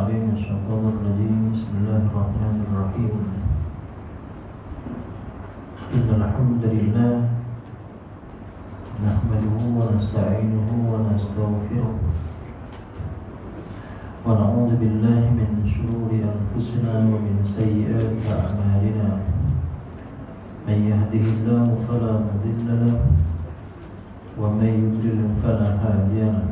العليم من الشيطان الرجيم. بسم الله الرحمن الرحيم. إن الحمد لله نحمده ونستعينه ونستغفره ونعوذ بالله من شرور أنفسنا ومن سيئات أعمالنا. من يهده الله فلا مضل له ومن يضلل فلا هادي له.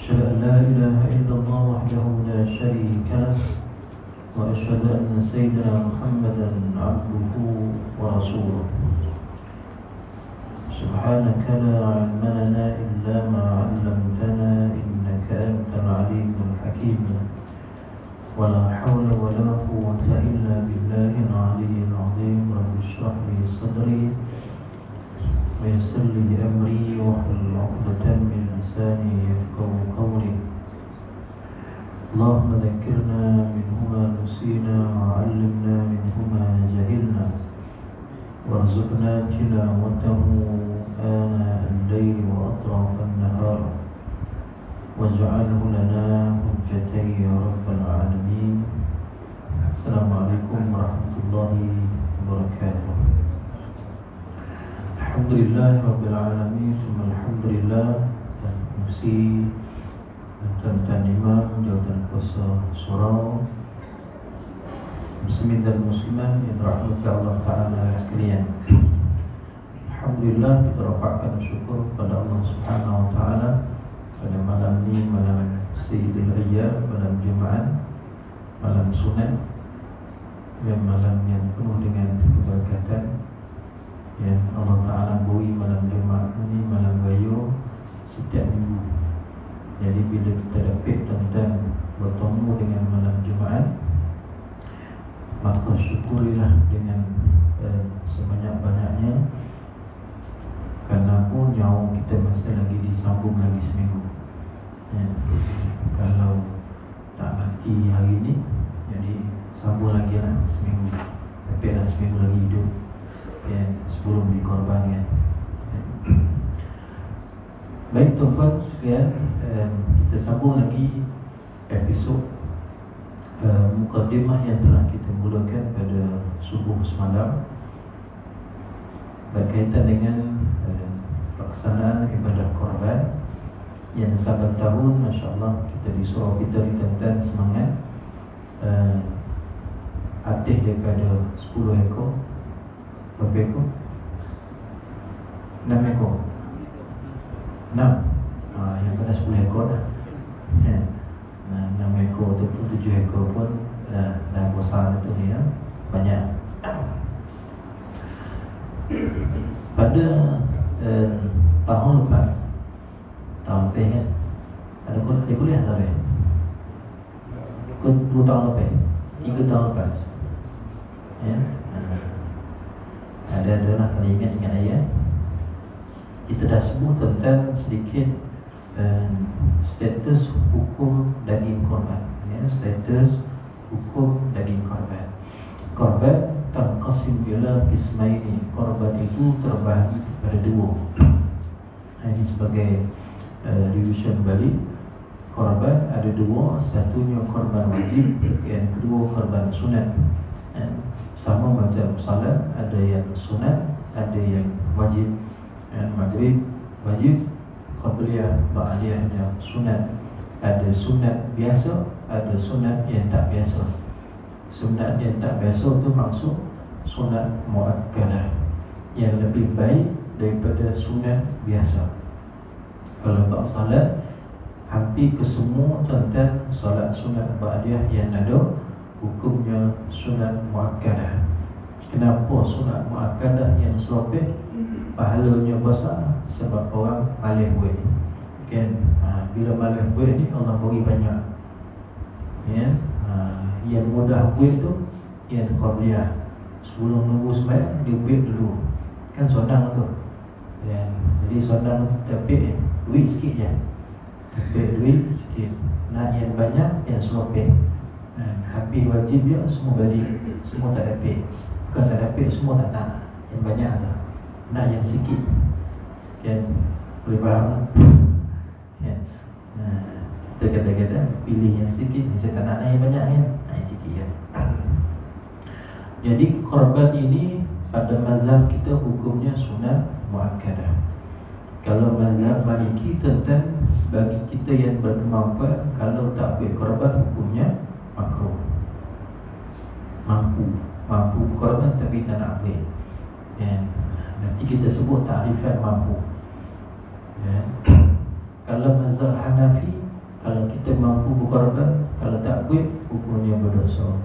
أشهد أن لا إله إلا الله وحده لا شريك له وأشهد أن سيدنا محمدا عبده ورسوله. سبحانك لا علم لنا إلا ما علمتنا إنك أنت العليم الحكيم. ولا حول ولا قوة إلا بالله العلي العظيم. رب اشرح لي صدري ويسر لي أمري واحلل عقدة من لساني يفقهوا قولي. اللهم ذكرنا منه ما نسينا وعلمنا منه ما جهلنا وارزقنا تلاوته آناء الليل وأطراف النهار واجعله لنا حجة يا رب العالمين. السلام عليكم ورحمة الله وبركاته. Alhamdulillah Rabbil Alamin. Alhamdulillah. Dan fungsi dan imam jawatan kuasa surau muslimin dan muslimat yang dirahmati Allah Ta'ala sekalian. Alhamdulillah, kita rafa'kan syukur kepada Allah Subhanahu Wa Ta'ala pada malam ini, malam Sayyidul Ayyam, malam Jumaat, malam sunat, dan malam yang penuh dengan keberkatan yang Allah Ta'ala beri malam Jumaat ini, malam Gayo setiap minggu. Jadi bila kita dapat dan bertemu dengan malam Jumaat, maka syukurilah dengan sebanyak-banyaknya, kerana pun nyawa kita masih lagi disambung lagi seminggu ya. Kalau tak mati hari ini, jadi sambung lagi lah seminggu. Tapi ada seminggu lagi hidup ya, sebelum dikorbankan. Baik tuan-tuan sekalian, kita sambung lagi episod mukadimah yang telah kita mulakan pada subuh semalam berkaitan dengan pelaksanaan ibadah korban yang sahabat tahun, Masya Allah, kita di surau kita ditentang semangat atih daripada 10 ekor. Berapa ekor? 6 ekor. 6. Yang pada 10 ekor dah ya. 6 ekor tu 7 ekor pun dah besar tu ya. Banyak. Pada tahun lepas, tahun lepas kan, ada kuliah tak ada? 2 tahun lepas, 3 tahun lepas ya. Ada kalau ingat ayat, kita dah sebut tentang sedikit status hukum daging korban ya. Status hukum daging korban. Korban tanqasim bila qismaini. Korban itu terbahagi kepada 2. Ini sebagai revision balik. Korban ada 2, satunya korban wajib, yang kedua korban sunat. Sama macam salat, ada yang sunat, ada yang wajib. Maghrib wajib, qabliyah, ba'diyah yang sunat. Ada sunat biasa, ada sunat yang tak biasa. Sunat yang tak biasa tu maksud sunat muakkadah, yang lebih baik daripada sunat biasa. Kalau bab salat, hampir kesemua tentang salat sunat ba'diyah yang ada hukumnya sunat muakkadah. Kenapa sunat muakkadah yang seropek pahalanya besar? Sebab orang malas buat kan. Bila malas buat ni, Allah bagi banyak ya. Yang mudah buat tu yang qabliyah. Sebelum nunggu sembahyang, dia buat dulu kan, sonang tu ya. Jadi sonang dapat duit sikit je, dapat duit sikit. Nak yang banyak, yang seropek. Habis wajib dia semua balik, semua tak dapat. Bukan tak dapat, semua tak nak. Yang banyak tu nak yang sikit kan, boleh faham kan? Kita kadang-kadang pilih yang sikit, saya tak nak naik banyak kan, naik sikit ya. Jadi korban ini pada mazhab kita hukumnya sunat muakkadah. Kalau mazhab Maliki tentang bagi kita yang berkemampuan, kalau tak buat korban hukumnya makruh. Mampu korban tapi tak nak buat. Nanti kita sebut ta'rifan mampu. Kalau mazhab Hanafi, kalau kita mampu berkorban, kalau tak buat hukumnya berdosa.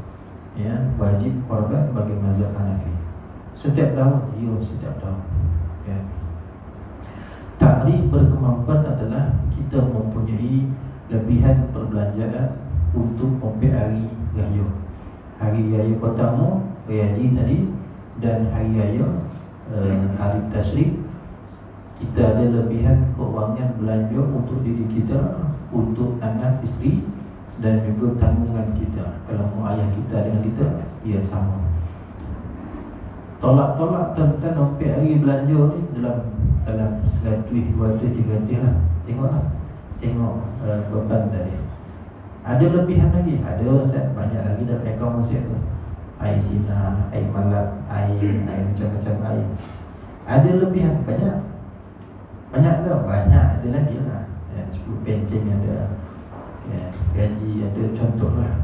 Wajib korban bagi mazhab Hanafi. Setiap tahun, setiap tahun. Takrif berkemampuan adalah kita mempunyai lebihan perbelanjaan untuk memperoleh hari raya. Hari raya pertama, Raya Haji tadi, dan hari raya hari Tasyrik. Kita ada lebihan keuangan belanja untuk diri kita, untuk anak isteri, dan juga tanggungan kita. Kalau mau ayah kita dengan kita, ia sama. Tolak-tolak tentang sampai hari belanja ni dalam 100, 200, 300 lah. Tengok beban tadi. Ada lebihan lagi, ada banyak lagi dalam akaun saya tu. Air sinar, air malap, air macam-macam air. Ada lebihan banyak ke? Banyak, ada lagi lah. 10 pencing ada, gaji ada, contohlah.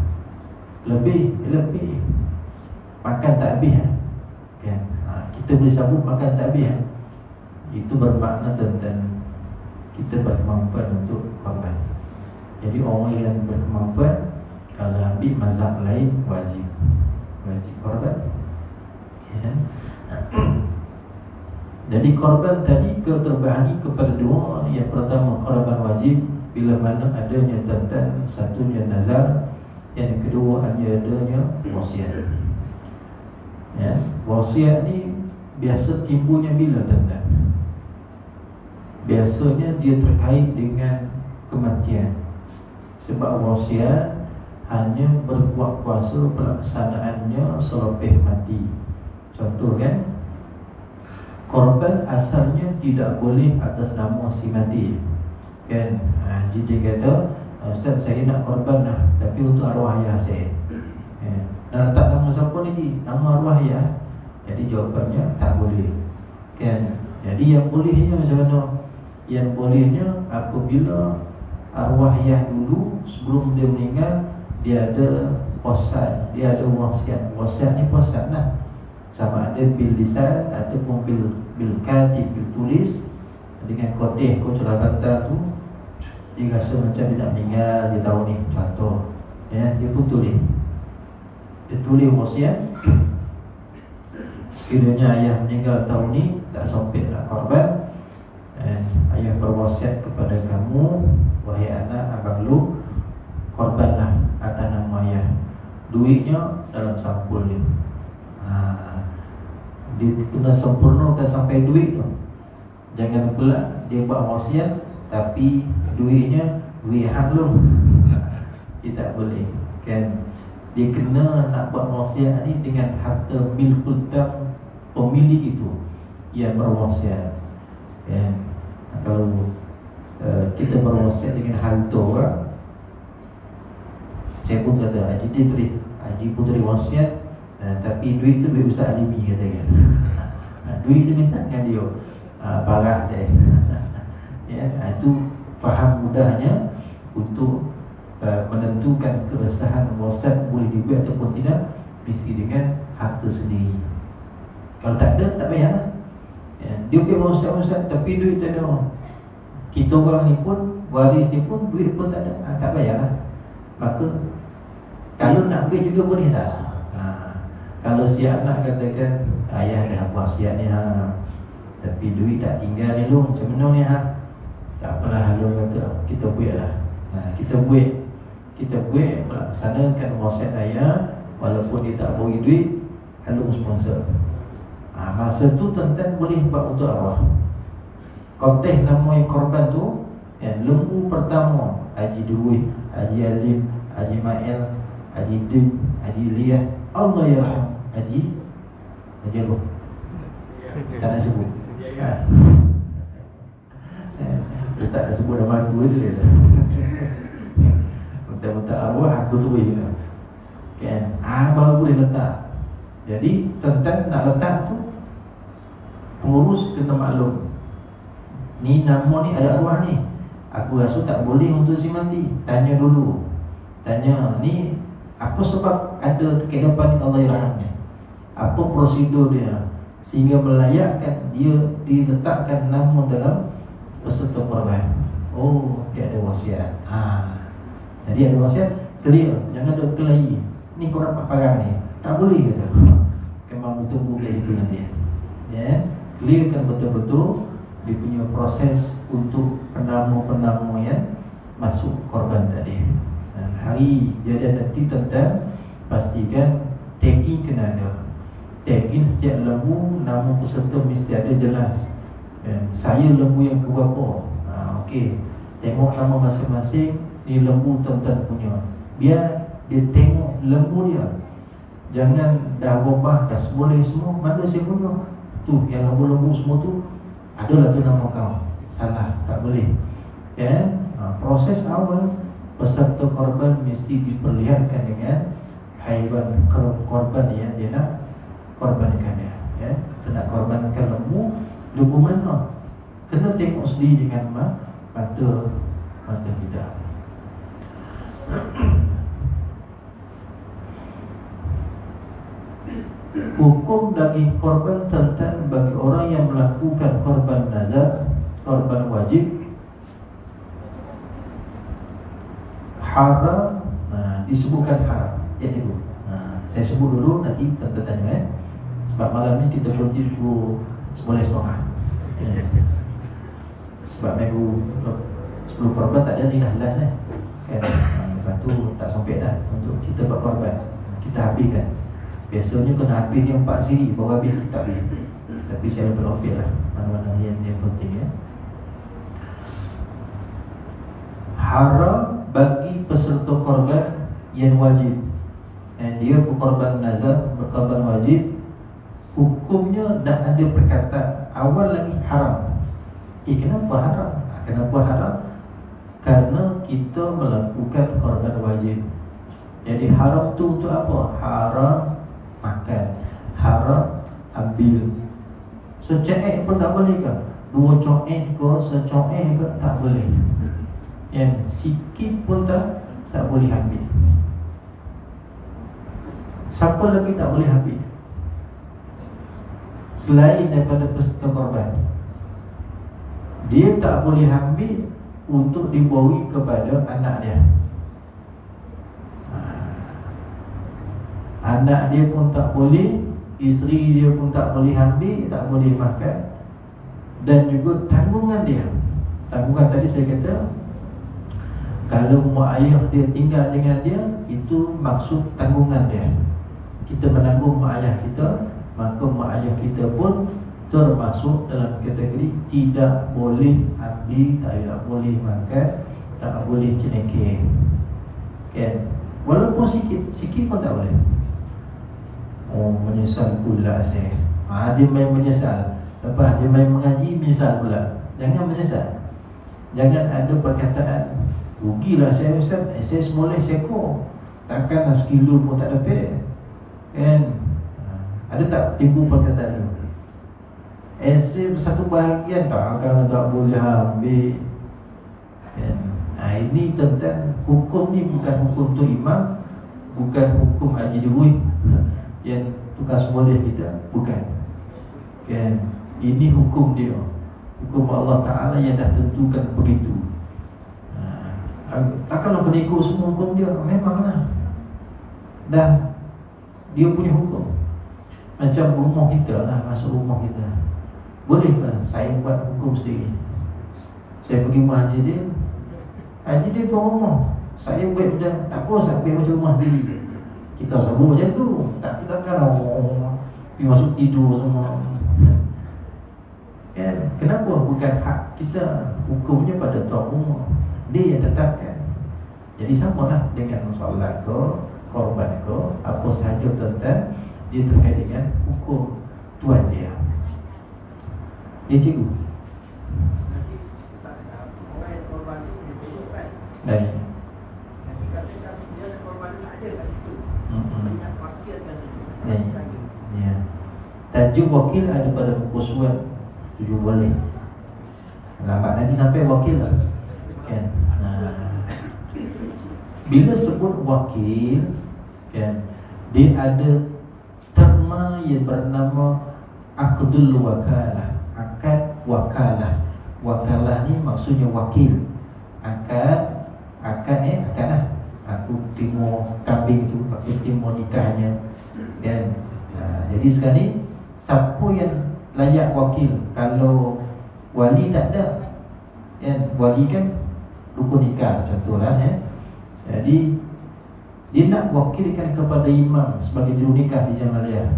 Lebih makan tak habis kan? Kita boleh sambut makan tak habis. Itu bermakna tentang kita berkemampuan untuk korban. Jadi orang yang berkemampuan, kalau ambil mazhab lain, wajib korban. Jadi korban tadi terbahagi kepada dua. Yang pertama korban wajib bila mana adanya tentang satunya nazar, yang kedua adanya wasiat. Wasiat ni biasa timbulnya bila tentang? Biasanya dia terkait dengan kematian. Sebab wasiat hanya berbuat kuasa pelaksanaannya selepas mati. Contoh kan, korban asalnya tidak boleh atas nama si mati kan. Jadi dia kata, Ustaz saya nak korban lah, tapi untuk arwah ayah saya. Nak letak nama siapa lagi? Nama arwah ayah. Jadi jawapannya tak boleh kan. Jadi yang bolehnya macam mana? Yang bolehnya apabila arwah ayah dulu sebelum dia meninggal, dia ada posat, dia ada wasiat. Wasiat ni posat lah, sama ada bil lisan ataupun bil katib, bil tulis. Dengan koteh kocolah bantal tu, dia rasa macam dia nak meninggal, dia tahu ni contoh, dia pun tulis. Dia tulis wasiat. Sekiranya ayah meninggal tahun ni, tak sampai nak korban, ayah berwasiat kepada kamu, wahai anak abang lu, korbanlah atas nama ayah. Duitnya dalam sampul ni. Dia kena sempurnakan sampai duit tu. Jangan pula dia buat wasiat tapi duitnya duit hang lu. Dia tak boleh kan. Dia kena nak buat wasiat ni dengan harta milkul tam pemilik itu yang berwasiat. Kalau kita berwasiat dengan harta orang, saya pun kata Haji Puteri wasiat, tapi duit tu duit Ustaz Alimi katakan. Duit tu minta dengan dia, barang saya. Itu faham mudahnya untuk menentukan keresahan wasiat boleh dibuat ataupun tidak, mesti dengan harta sendiri. Kalau tak ada, tak payahlah. Dia buat wasiat tapi duit tak ada. Kita orang ni pun, waris ni pun, duit pun tak ada, tak payahlah. Maka kalau nak duit juga boleh tak? Kalau si anak katakan, ayah dah buat wasiat ni tapi duit tak tinggal ni lu, macam mana ni tak apalah, lu kata kita buat lah. Kita buat melaksanakan wasiat ayah, walaupun dia tak bagi duit, lu sponsor. Masa tu tentang boleh buat untuk arwah. Konteks nama yang korban tu, lembu pertama Haji Duit, Haji Alim, Haji Ma'il, Haji Din, Haji Liyah, Allah yarham Haji apa? Tak nak sebut. Dia tak nak sebut nama aku tu dia. letak arwah, aku tulis lah. Kan? Baru boleh letak. Jadi tentang nak letak tu, pengurus kena maklum. Ni nama ni ada arwah ni. Aku rasa tak boleh untuk si mati. Tanya dulu. Tanya ni apa sebab ada kehidupan ni Allah Irham ni? Apa prosedur dia sehingga melayakkan dia diletakkan nama dalam peserta korban? Oh, dia ada wasiat. Jadi ada wasiat, clear. Jangan ada kelahi. Ni kau dapat parang ni, tak boleh kata. Memang tunggu kat situ nanti. Ya, clearkan betul-betul dia punya proses untuk penama-penama yang masuk korban tadi. Dan hari jadi nanti tentang pastikan tagging kena ada. Tagging setiap lembu, nama peserta mesti ada jelas. Dan saya lembu yang keberapa? Okey, tengok nama masing-masing. Ni lembu tuan-tuan punya. Biar dia tengok lembu dia. Jangan dah robah, dah boleh semua, mana saya punya? Tu, yang lembu-lembu semua tu, adalah tu nama kau. Salah, tak boleh. Ya, proses awal peserta korban mesti diperlihatkan dengan haiwan korban yang dia nak korbankan dia. Ya, kita nak korbankan lembu mana? Kena tengok sendiri dengan mata kita. Hukum daging korban tentang bagi orang yang melakukan korban nazar, korban wajib, haram. Disebutkan haram. Ya cikgu. Saya sebut dulu, nanti tante tanya. Sebab malam ni kita berhenti pukul 11.30. Sebab minggu 10 korban tak ada ni dah last kan. Lepas tu tak sampai dah untuk kita buat korban. Kita habiskan. Biasanya kena habis yang 4 siri baru habis kita habis. Tapi saya belum habis lah mana-mana yang penting ya. Haram bagi peserta korban yang wajib. Dan dia berkorban nazar, berkorban wajib, hukumnya dah ada perkataan awal lagi haram. Kenapa haram? Kenapa haram? Karena kita melakukan korban wajib. Jadi haram tu untuk apa? Haram makan, haram ambil. Secek pun tak boleh ke? 2 coek ke, secek ke tak boleh. Yang sikit pun tak boleh ambil. Siapa lagi tak boleh ambil selain daripada peserta korban? Dia tak boleh ambil untuk dibawi kepada anak dia. Anak dia pun tak boleh, isteri dia pun tak boleh ambil, tak boleh makan. Dan juga tanggungan dia. Tanggungan tadi saya kata, kalau mak ayah dia tinggal dengan dia, itu maksud tanggungan dia. Kita menanggung mak ayah kita, maka mak ayah kita pun termasuk dalam kategori tidak boleh ambil, tak boleh makan, tak boleh cenekir. Kan? Walaupun sikit pun tak boleh. Oh, menyesal pula saya. Dia main menyesal. Lepas dia main mengaji, menyesal pula. Jangan menyesal. Jangan ada perkataan rugilah saya Ustaz, saya semoleh sekor, takkan sekilo pun tak dapat. Kan? Ada tak timbul perkataan tu? Esok satu bahagian takkan tak boleh ambil. Kan? Ini tentang hukum ni bukan hukum tu imam, bukan hukum Haji Dewi yang tugas boleh kita, bukan. Kan? Ini hukum dia, hukum Allah Ta'ala yang dah tentukan begitu. Takkanlah kena ikut semua hukum dia. Memanglah dah dia punya hukum. Macam rumah kita lah, masuk rumah kita, boleh ke saya buat hukum sendiri? Saya pergi rumah haji dia tuan rumah, saya buat macam tak apa, saya buat macam rumah sendiri. Kita selalu macam tu. Takkan pergi masuk tidur semua. Kan? Kenapa? Bukan hak kita. Hukumnya pada tuan rumah, dia yang tetapkan. Jadi samalah dengan solat ke, korban ke, apa sahaja tentang dia terkait dengan hukum tuan dia. Ya cikgu. Dari Ya. Tajuk wakil ada pada buku surat 7 boleh. Lambat lagi sampai wakil lah. Kan? Bila sebut wakil, kan, dia ada terma yang bernama akdul wakalah, akad wakalah. Wakalah ni maksudnya wakil. Akad lah. Aku timur kambing tu, aku timur nikahnya. Dan jadi sekarang ni siapa yang layak wakil? Kalau wali tak ada, kan, wali kan rukun nikah contohlah, Jadi dia nak wakilkan kepada imam sebagai juru nikah di Jamaliyah.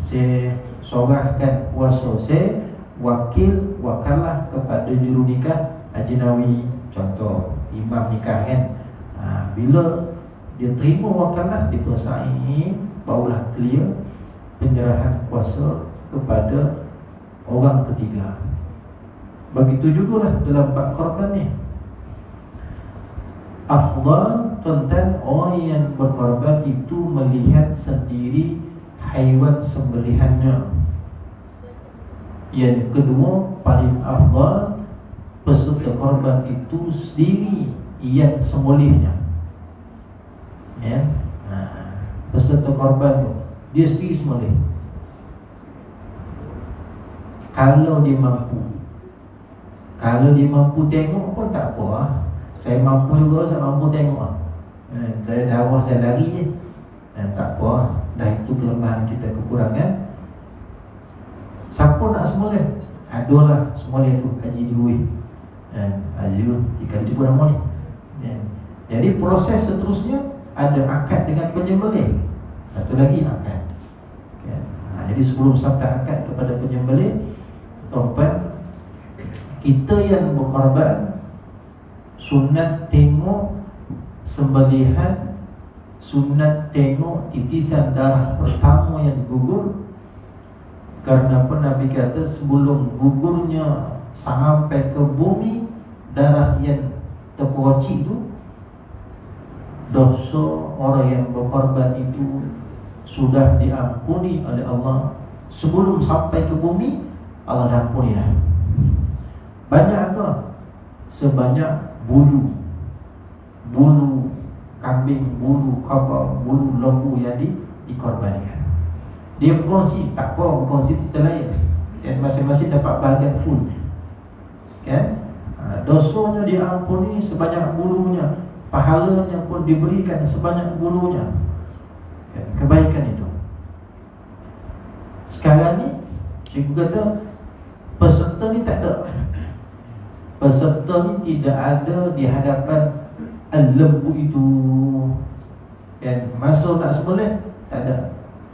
Saya sorahkan kuasa saya wakil wakalah kepada juru nikah Ajnawi, contoh imam nikah kan. Bila dia terima wakalah, dipersaing, barulah clear penyerahan kuasa kepada orang ketiga. Begitu jugalah dalam bab korban ni. Afdal tentang orang yang berkorban itu melihat sendiri haiwan sembelihannya. Yang kedua, paling afdal peserta korban itu sendiri yang sembelihnya. Peserta korban tu dia sendiri sembelih. Kalau dia mampu tengok pun tak apa. Saya mampu juga, saya mampu tengok. Saya darah, saya lari je. Tak apa. Dah itu kelemahan kita, kekurangan. Siapa nak sembelih? Adalah sembelih tu Haji Dwi. Haji jika disebut nama ni. Jadi proses seterusnya ada akad dengan penyembelih. Satu lagi akad. Jadi sebelum sampai akad kepada penyembelih, tuan-tuan, kita yang berkorban sunat tengok sembelihan, sunat tengok titisan darah pertama yang gugur. Karena Nabi kata sebelum gugurnya sampai ke bumi darah yang terpercik itu, dosa orang yang berkorban itu sudah diampuni oleh Allah. Sebelum sampai ke bumi, Allah dah ampuni dah. Banyak apa? Sebanyak bulu kambing, bulu kabau, bulu lembu yang dikorbankan. Dia berkongsi, tak apa, berkongsi kita lain. Dan masing-masing dapat bahagian full. Kan? Dosanya diampuni sebanyak bulunya, pahalanya pun diberikan sebanyak bulunya. Kebaikan itu. Sekarang ni cikgu kata peserta ni tak ada. Peserta ni tidak ada di hadapan lembu itu. Dan masa nak sembelih tak ada.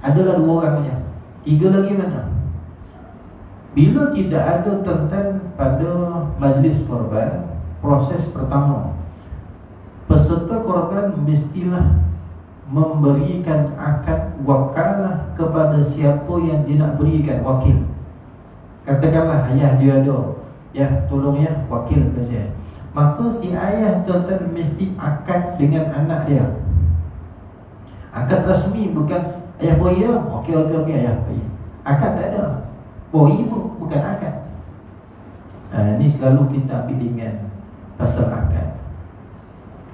Adalah 2 orang saja. 3 lagi mana? Bila tidak ada tentang pada majlis korban, proses pertama, peserta korban mestilah memberikan akad wakalah kepada siapa yang dia nak berikan wakil. Katakanlah ayah dia ada, ya tolong ya wakil ke saya. Maka si ayah tuan-tuan mesti akad dengan anak dia. Akad rasmi, bukan ayah boy ya, okey ayah boy. Akad tak ada. Boy bukan akad. Ini selalu kita ambil dengan pasal akad.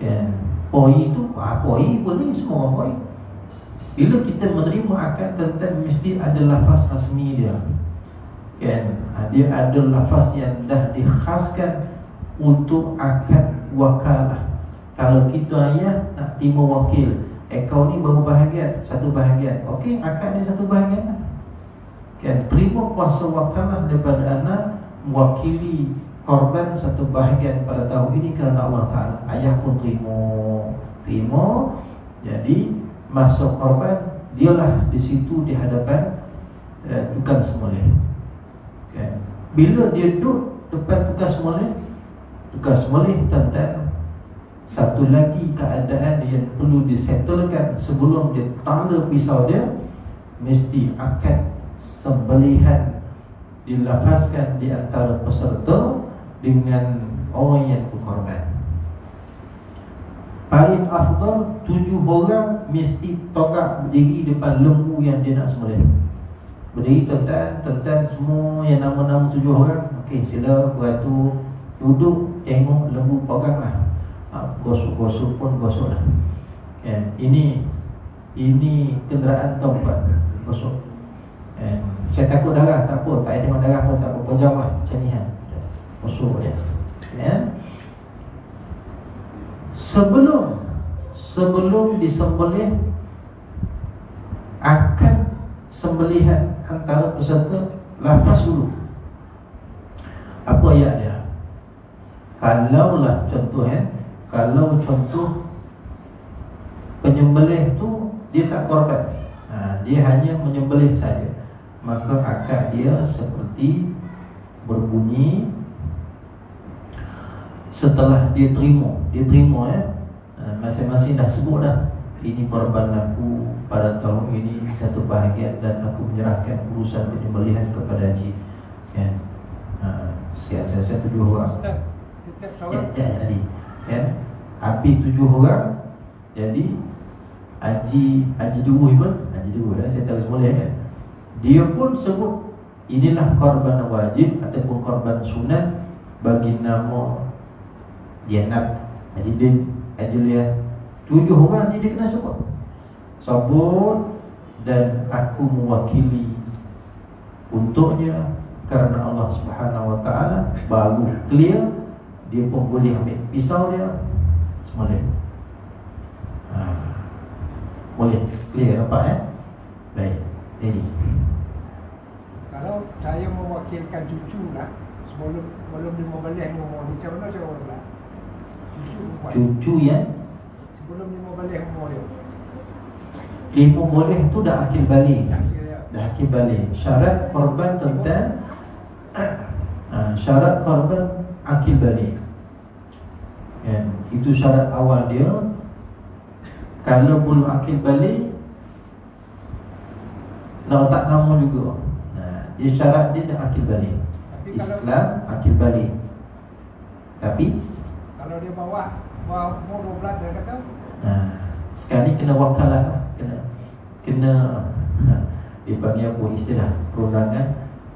Kan? Boy itu, boy boleh, semua orang boy. Bila kita menerima akad, tuan-tuan mesti ada lafaz rasmi dia. Kan? Dia ada lafaz yang dah dikhaskan untuk akad wakalah. Kalau kita ayah nak terima wakil, kau ni berapa bahagian? 1 bahagian. Okey, akad ni 1 bahagian lah. Kan? Terima kuasa wakalah daripada anak, mewakili korban 1 bahagian pada tahun ini kerana Allah Ta'ala. Ayah pun terima. Jadi masa korban, dialah di situ di hadapan tukang sembelih. Kan? Bila dia duduk depan tukang sembelih, tentang satu lagi keadaan yang perlu disettlekan sebelum dia tanda pisau dia, mesti akad sembelihan dilafazkan di antara peserta dengan orang yang berkorban. paling afdal 7 orang mesti togak berdiri depan lembu yang dia nak sembelih. Berdiri tuan-tuan semua yang nama-nama 7 orang. Okey, sila beratur, duduk, tengok lembu peganglah. Gosok-gosok pun gosoklah. Ini kenderaan tempat gosok. Saya takut darah, tak apa, tak payah tengok darah pun tak apa, jam lah macam ni kan. Gosok je. Sebelum disembelih, akan sembelihan antara peserta lafaz dulu. Apa ayat dia? Kalaulah contoh kalau contoh penyembelih tu dia tak korban, dia hanya menyembelih saja, maka akad dia seperti berbunyi setelah dia terima masing-masing dah sebut dah, ini korban aku pada tahun ini satu bahagian dan aku menyerahkan urusan penyembelihan kepada Haji. Sekian saya 7 orang. Jadi api 7 orang. Jadi Haji Duru pun saya tahu semula kan. Dia pun sebut inilah korban wajib ataupun korban sunat bagi nama Dianab, Haji Din, Haji Lia. 7 orang ni dia kena sebut. Dan aku mewakili untuknya kerana Allah Subhanahu Wa Taala baru clear, dia pun boleh ambil pisau dia semula. Boleh clear, nampak Baik. Jadi kalau saya mewakilkan cucu lah, sebelum dia membelih umur ni, macam mana saya orang pula? Cucu yang sebelum dia membelih umur dia, dia boleh tu dah akil balik. Dah akil balik. Syarat korban tentang syarat korban akil balik. Itu syarat awal dia. Kalau belum akil balik, nak letak nama juga. Dia syarat dia dah akil balik. Islam akil balik. Tapi kalau dia bawa umur 12 dia kata, sekali kena wakalah, kena dipanggil apa istilah perundangan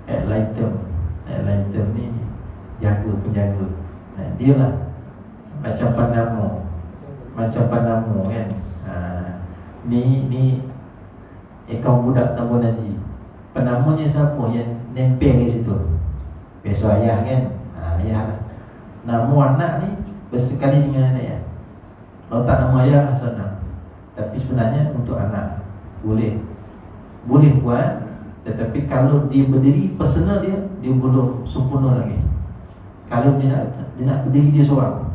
Ad-Litem ni penjaga. Dia lah macam Panamo kan. Ni kaum budak Tambun Haji. Penamanya siapa yang nempel kat situ? Biasa ayah kan. Ayah lah. Nama anak ni bersekali dengan ayah. Kalau tak nama ayah lah senang. Tapi sebenarnya untuk anak boleh buat. Tetapi kalau dia berdiri, personal dia belum sempurna lagi. Kalau dia nak berdiri dia seorang,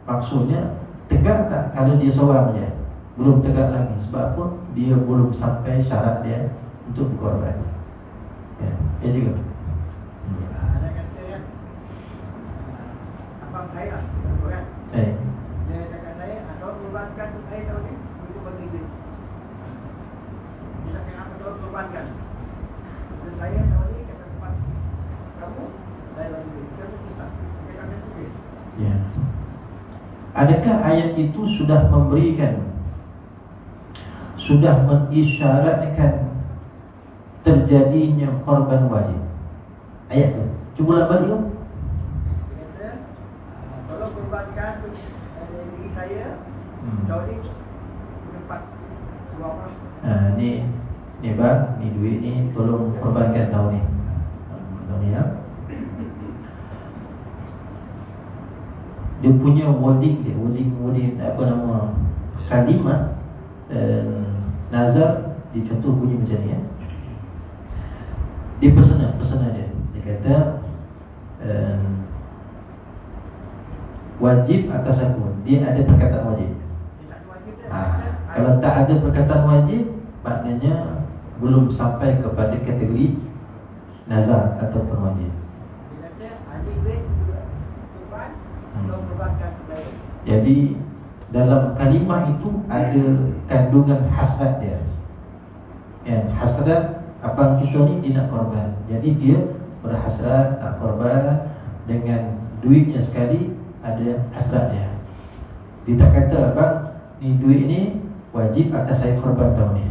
maksudnya tegak tak? Kalau dia seorang je, belum tegak lagi. Sebab apa? Dia belum sampai syarat dia untuk berkorban. Ya juga. ada kata ya, abang saya kan, dia cakap saya, kalau kurbankan tu saya tahu ni, itu bagi duit. Dia cakap apa tahu kurbankan. Dan saya tahu ni kata tempat kamu, saya bagi duit. Dia tu susah. Dia kata duit. Ya. Adakah ayat itu sudah mengisyaratkan terjadinya korban wajib? Ayat tu cuba balik tu. Dia kata, kalau kurbankan tu diri saya, tahu ni sempat suruh orang. Ni bang, ni duit ni tolong korbankan tahun ni. Tahun ni dia punya wording apa nama kalimah nazar di contoh bunyi macam ni Dia personal dia. Dia kata wajib atas aku. Dia ada perkataan wajib. Kalau tak ada perkataan wajib, maknanya belum sampai kepada kategori nazar ataupun wajib. Dia kata ada duit kurban, belum kurbankan baik. Jadi dalam kalimah itu ada kandungan hasrat dia. Hasrat abang kita ni dia nak korban. Jadi dia berhasrat nak korban dengan duitnya sekali, ada hasrat dia. Dia tak kata, bang, ni duit ni wajib atas saya korban tahun ni.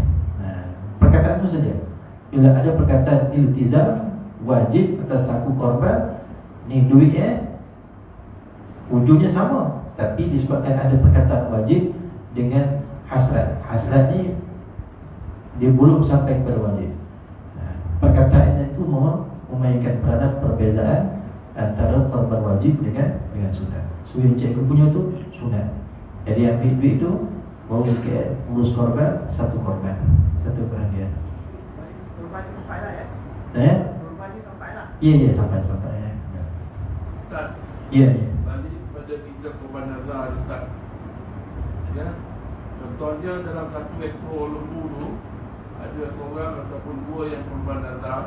Perkataan itu saja. Bila ada perkataan iltizam, wajib atas aku korban, ni duit ujungnya sama. Tapi disebabkan ada perkataan wajib dengan hasrat. Hasrat ni dia belum sampai kepada wajib. Perkataan itu memainkan peranan perbezaan antara korban wajib dengan sunat. So yang cikgu punya tu sunat. Jadi ambil duit tu baru ke urus korban, satu korban, satu bahagian. Korban ni sampai lah ya? Korban ni sampai lah? Ya, sampai ya. Ustaz, ya. balik pada kita korban nazar Ustaz. Ya, contohnya dalam satu ekor lembu tu ada seorang ataupun dua yang korban nazar.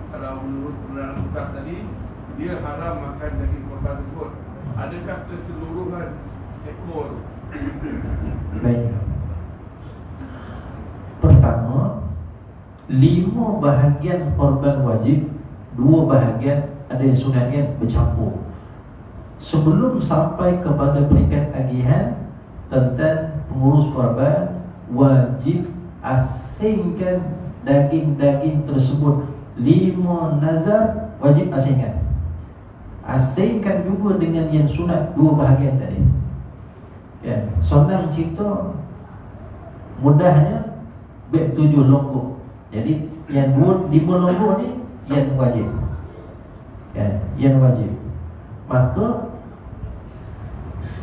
Kalau menurut penerangan Ustaz tadi, dia haram makan daging korban tersebut. Adakah keseluruhan ekor? Baik. Pertama, 5 bahagian korban wajib, 2 bahagian ada yang sunatnya bercampur. Sebelum sampai kepada peringkat agihan, tentang pengurus korban wajib asingkan daging-daging tersebut. 5 nazar wajib asingkan. Asingkan juga dengan yang sunat 2 bahagian tadi. Ya, senang cerita, mudahnya bab 7 longgok. Jadi yang 5 longgok ni yang wajib. Ya, yang wajib. Maka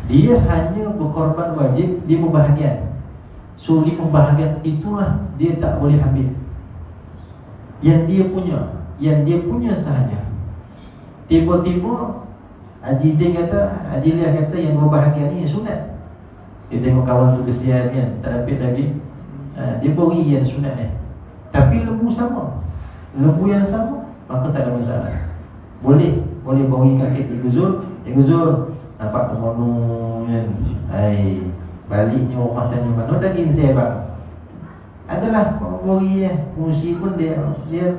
dia hanya berkorban wajib 5 bahagian. So 5 bahagian itulah dia tak boleh ambil. Yang dia punya sahaja. Tiba-tiba Haji Lia kata yang 2 bahagian ni sunat. Dia tengok kawan tu kesian kan, tak dapat daging, dia beri yang sunat ni. Tapi lembu sama, lembu yang sama, maka tak ada masalah. Boleh beri kaki Cikgu Zul, nampak temono kan, baliknya rumah tanya mana daging saya bang. Adalah beri fungsi pun dia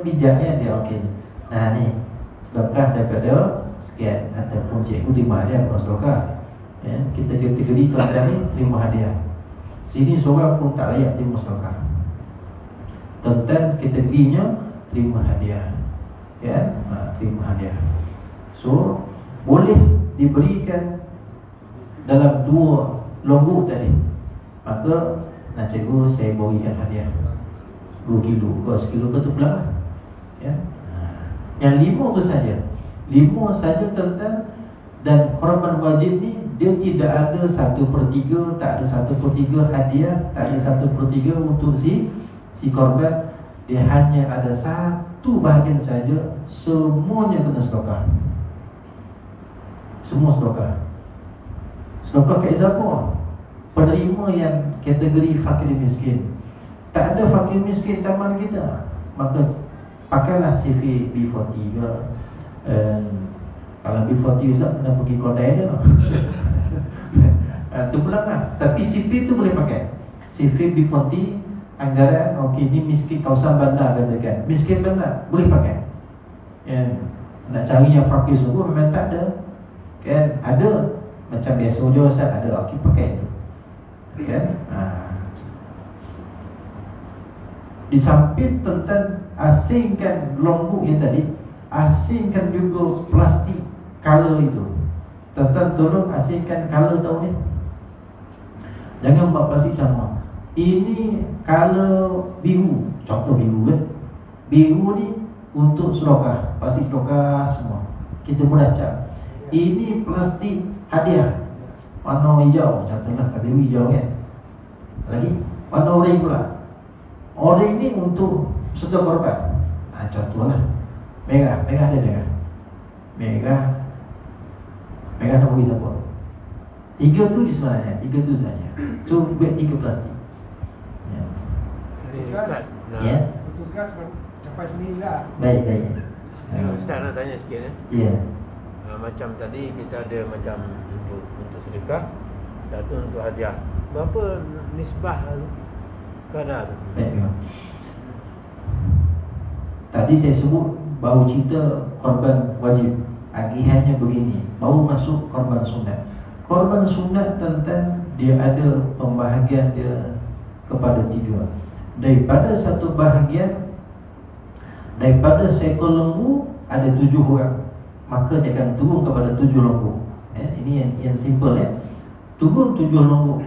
bijak ya, dia okey. Nah ni sedekah daripada sekian ataupun cikgu terima hadiah kalau sedekah. Ya, kita kategori tuan-tuan ni terima hadiah. Sini seorang pun tak layak terima sedekah. Tentang kategorinya terima hadiah. Ya, terima hadiah. So boleh diberikan dalam 2 longgok tadi. Maka nak cikgu saya berikan hadiah 2 kilo. Kalau 1 kilo ke tu pulang. Ya. Yang 5 tu saja. 5 saja tentang. Dan korban wajib ni dia tidak ada 1/3, tak ada 1/3 hadiah, tak ada 1/3 untuk si korban. Dia hanya ada 1 bahagian saja. Semuanya kena sedekah. Semua sedekah. Sedekah kat siapa? Penerima yang kategori fakir miskin. Tak ada fakir miskin taman kita, maka pakailah CV B40 ke. Kalau B40 Ustaz kena pergi kodai je. Itu pulang lah. Tapi CV tu boleh pakai. CV B40 anggaran okey ni miskin kawasan bandar katakan. Miskin bandar boleh pakai. Nak cari yang fakir sungguh memang tak ada. Kan ada macam biasa je Ustaz ada okey pakai itu. Kan? Di samping tentang asingkan longgok yang tadi, asingkan juga plastik color itu. Tentang tolong asingkan color tahu ni. Jangan buat plastik sama. Ini color biru, contoh biru kan. Biru ni untuk sedekah, plastik sedekah semua. Kita mudah cap. Ini plastik hadiah. Warna hijau, contohnya biru hijau kan. Lagi warna oranye pula. Oranye ni untuk sedekah korban. Contohlah merah ada merah nak bagi siapa? 3 tu di sebenarnya, 3 tu saja. So buat 3 plastik. Ya. Ya. Tugas capai sendirilah. Baik. Ustaz nak tanya sikit Ya. Macam tadi kita ada macam untuk sedekah, satu untuk hadiah. Berapa nisbah kadar tu? Baik. Tadi saya sebut baru cerita korban wajib. Agihannya begini, baru masuk korban sunat. Korban sunat tentang dia ada pembahagian dia kepada 3. Daripada satu bahagian, daripada seekor lembu ada 7 orang, maka dia akan turun kepada 7 lembu. Ini yang simple turun 7 lembu.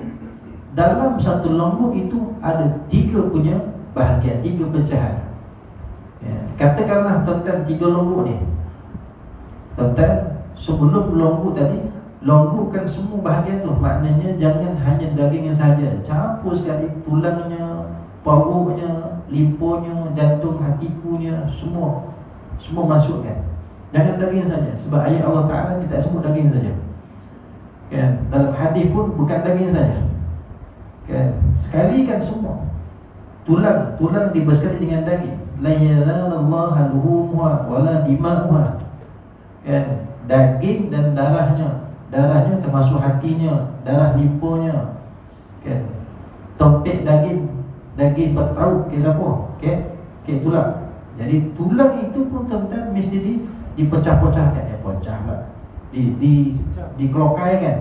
Dalam satu lembu itu ada 3 punya bahagian, 3 pecahan. Katakanlah tentang 3 lembu ni, tentang sebelum lembu tadi, longgukan semua bahagian tu. Maknanya jangan hanya dagingnya saja, campur sekali tulangnya, paruhnya, limponya, jantung, hatipunya, semua masukkan. Jangan daging saja, sebab ayat Allah Ta'ala ni tak sebut daging saja. Dalam hadis pun bukan daging saja. Sekalikan semua. Tulang dibersihkan dengan daging. La yanalallaha luhumuha wala dima'uha. Daging dan darahnya termasuk hatinya, darah limponya. Tompek daging bertaut ke siapa? Ke tulang. Jadi tulang itu pun tuan-tuan mesti dipecah-pecahkan, dikelokaikan,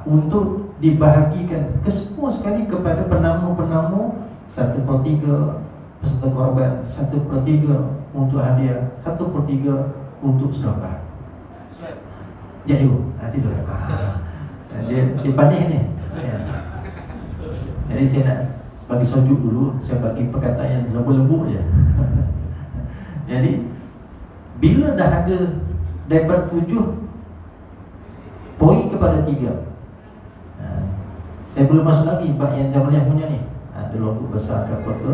untuk dibahagikan ke semua sekali kepada penamu-penamu. 1/3 peserta korban, 1/3 untuk hadiah, 1/3 untuk sedekah. Tidur. Dia panik ni. Jadi saya nak bagi sujud dulu, saya bagi perkataan yang lembu-lembu je. Jadi bila dah ada daripada 7 pergi kepada 3, saya belum masuk lagi bab yang Jamaliah punya ni. Ada lembu besar ke apa ke,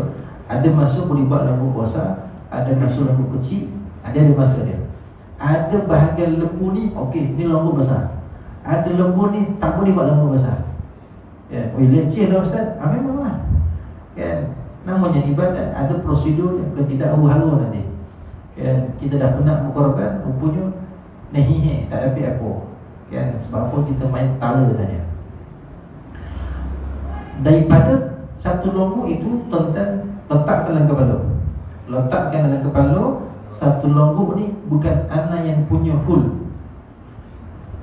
ada masa boleh buat lembu besar, ada masa lembu kecil, ada masa dia. Ada bahagian lembu ni, okey, ni lembu besar. Ada lembu ni tak boleh buat lembu besar. Leceh dah Ustaz. Memanglah. Namanya ibadat, ada prosedur yang tidak haru nanti. Kita dah pernah berkorban, rupanya nehihe, tak dapat apa. Sebab apa kita main tala saja. Daripada satu lembu itu tuan-tuan letakkan dalam kepala. Letakkan dalam kepala. Satu lembu ni bukan anak yang punya full,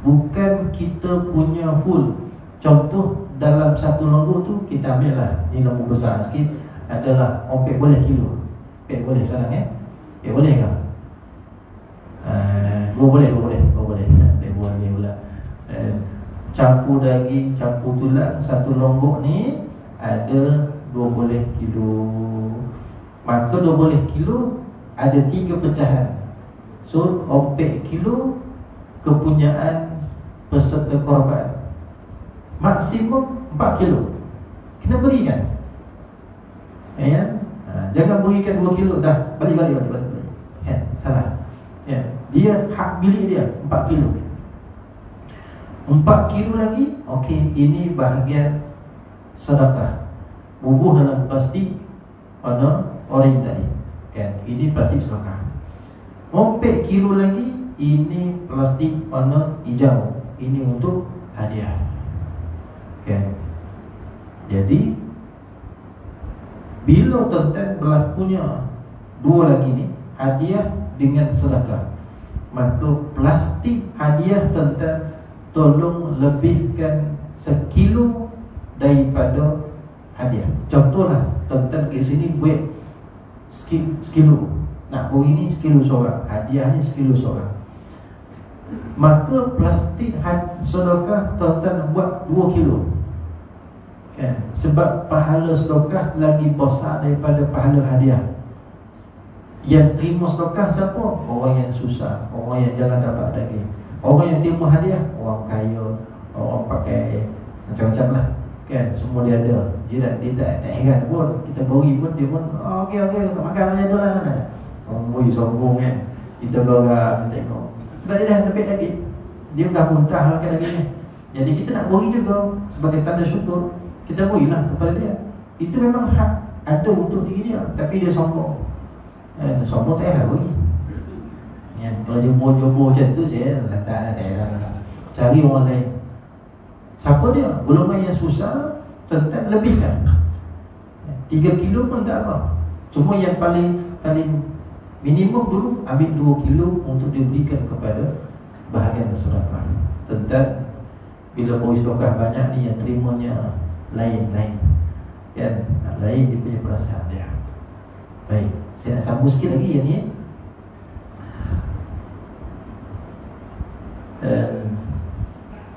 bukan kita punya full. Contoh dalam satu lembu tu kita ambil lah, ni lembu besar sikit, adalah ompek boleh kilo. Ompek boleh sekarang boleh ke? Dua boleh pula. Campur daging, campur tulang, satu lombok ni ada 20 kilo. Maka 20 kilo ada 3 pecahan. So 4 kilo kepunyaan peserta korban. Maksimum 4 kilo. Kena berikan. Jangan berikan 2 kilo dah balik. Salah. Dia hak milik dia 4 kilo. 4 kilo lagi, okey, ini bahagian sedekah. Bubuh dalam plastik warna orange tadi. Ini plastik sedekah. 4 kilo lagi, ini plastik warna hijau. Ini untuk hadiah. Jadi bila tuan-tuan berlakunya 2 lagi ni, hadiah dengan sedekah, maka plastik hadiah tuan-tuan tolong lebihkan 1 kilo daripada hadiah. Contohlah tuan-tuan ke sini buat sekilo, nak beri ni sekilo seorang, hadiah ni sekilo seorang, maka plastik sedekah tuan-tuan buat 2 kilo. Sebab pahala sedekah lagi besar daripada pahala hadiah. Yang terima sedekah siapa? Orang yang susah, orang yang jangan dapat daging. Orang yang terima hadiah, orang kaya, orang pakai macam-macam lah. Semua dia ada. Dia tak heran pun. Kita beri pun, dia pun okey, untuk makan macam tu lah. Beri sombong kita gerak tengok. Sebab dia dah dapat daging, dia dah muntah makan daging ni. Jadi kita nak beri juga sebagai tanda syukur. Kita berilah kepada dia. Itu memang hak ada untuk diri dia. Tapi dia sombong. Sombong tak payah beri. Kalau jumbo-jumbo macam tu, saya tak lah. Cari orang lain. Siapa dia? Golongan yang susah, tentang lebihkan 3 kilo pun tak apa. Cuma yang paling minimum dulu, ambil 2 kilo untuk diberikan kepada bahagian sedekah. tentang bila beri sedekah banyak ni yang terimanya lain-lain, kan? Lain dia punya perasaan dia. Baik, saya nak sambung sikit lagi yang ni.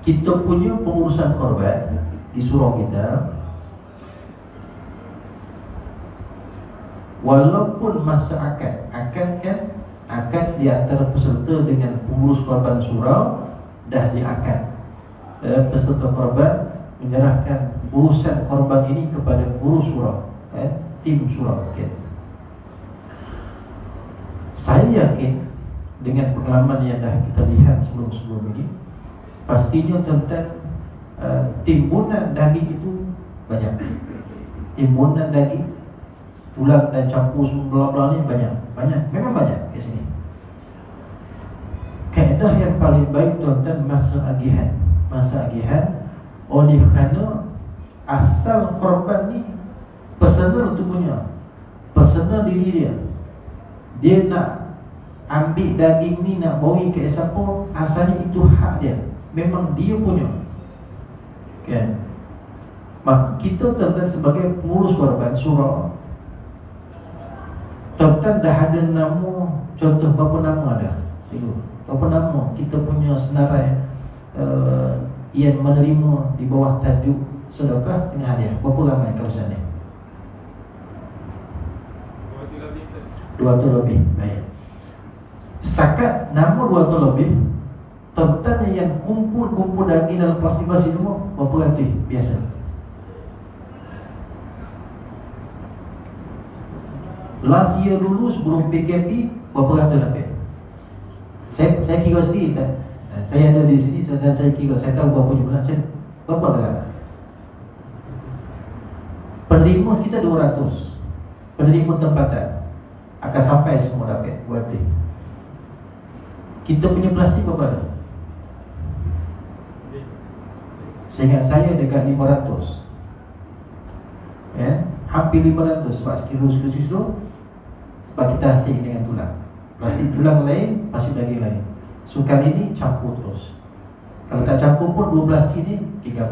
Kita punya pengurusan korban di surau kita, walaupun masa akad kan, akad di antara peserta dengan pengurus korban surau dah diakad. Peserta korban menyerahkan urusan korban ini kepada pengurus surau, tim surau. Okay. Saya yakin dengan pengalaman yang dah kita lihat sebelum-sebelum ini, pastinya tentang timbunan daging itu banyak. Timbunan daging, tulang dan campur semua bla ni banyak, memang banyak di sini. Kaedah yang paling baik tuan-tuan masa agihan oleh kerana asal korban ni personal tu punya, personal diri dia nak ambil daging ni nak bawa ke siapa, asalnya itu hak dia, memang dia punya, kan? Maka kita tuan-tuan sebagai pengurus korban surau, tuan-tuan dah ada nama, contoh berapa nama ada? Tengok, berapa nama kita punya senarai yang menerima di bawah tajuk sedekah dengan hadiah? Berapa ramai kawasan ni? 200 lebih. Baik. Setakat nama 200 lebih, tuan-tuan yang kumpul daging dalam plastik basi semua berapa ratus biasa? Last year dulu sebelum PKP berapa ratus lebih? Saya kira sendiri tak? Saya ada di sini dan saya kira, saya tahu berapa jumlah, berapa tak? Penerima kita 200, penerima tempatan akan sampai semua dapat buat ni. Kita punya plastik berapa dah? Seingat saya dekat 500, hampir 500. Sebab sekilo sebab kita asing dengan tulang. Plastik tulang lain, plastik daging lain. So kali ni campur terus. Kalau tak campur pun 12 sini 30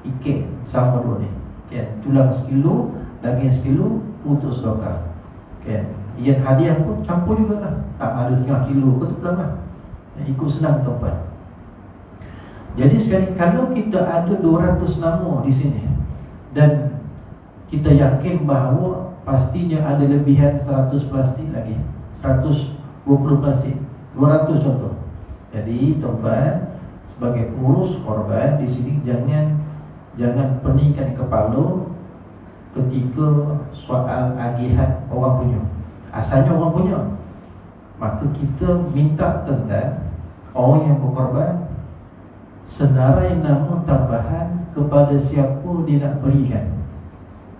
ikat sama dua ni, kan? Tulang sekilo, daging sekilo untuk sedekah, kan? Yang hadiah pun campur jugalah. Tak ada setengah kilo ke tu pulang lah. Ikut senang tuan-tuan. Jadi sekali kalau kita ada 200 nama di sini dan kita yakin bahawa pastinya ada lebihan 100 plastik lagi, 120 plastik, 200 contoh. Jadi tuan-tuan sebagai pengurus korban di sini jangan peningkan kepala ketika soal agihan orang punya. Asalnya orang punya, maka kita minta tentang orang yang berkorban senarai nama tambahan kepada siapa dia nak berikan.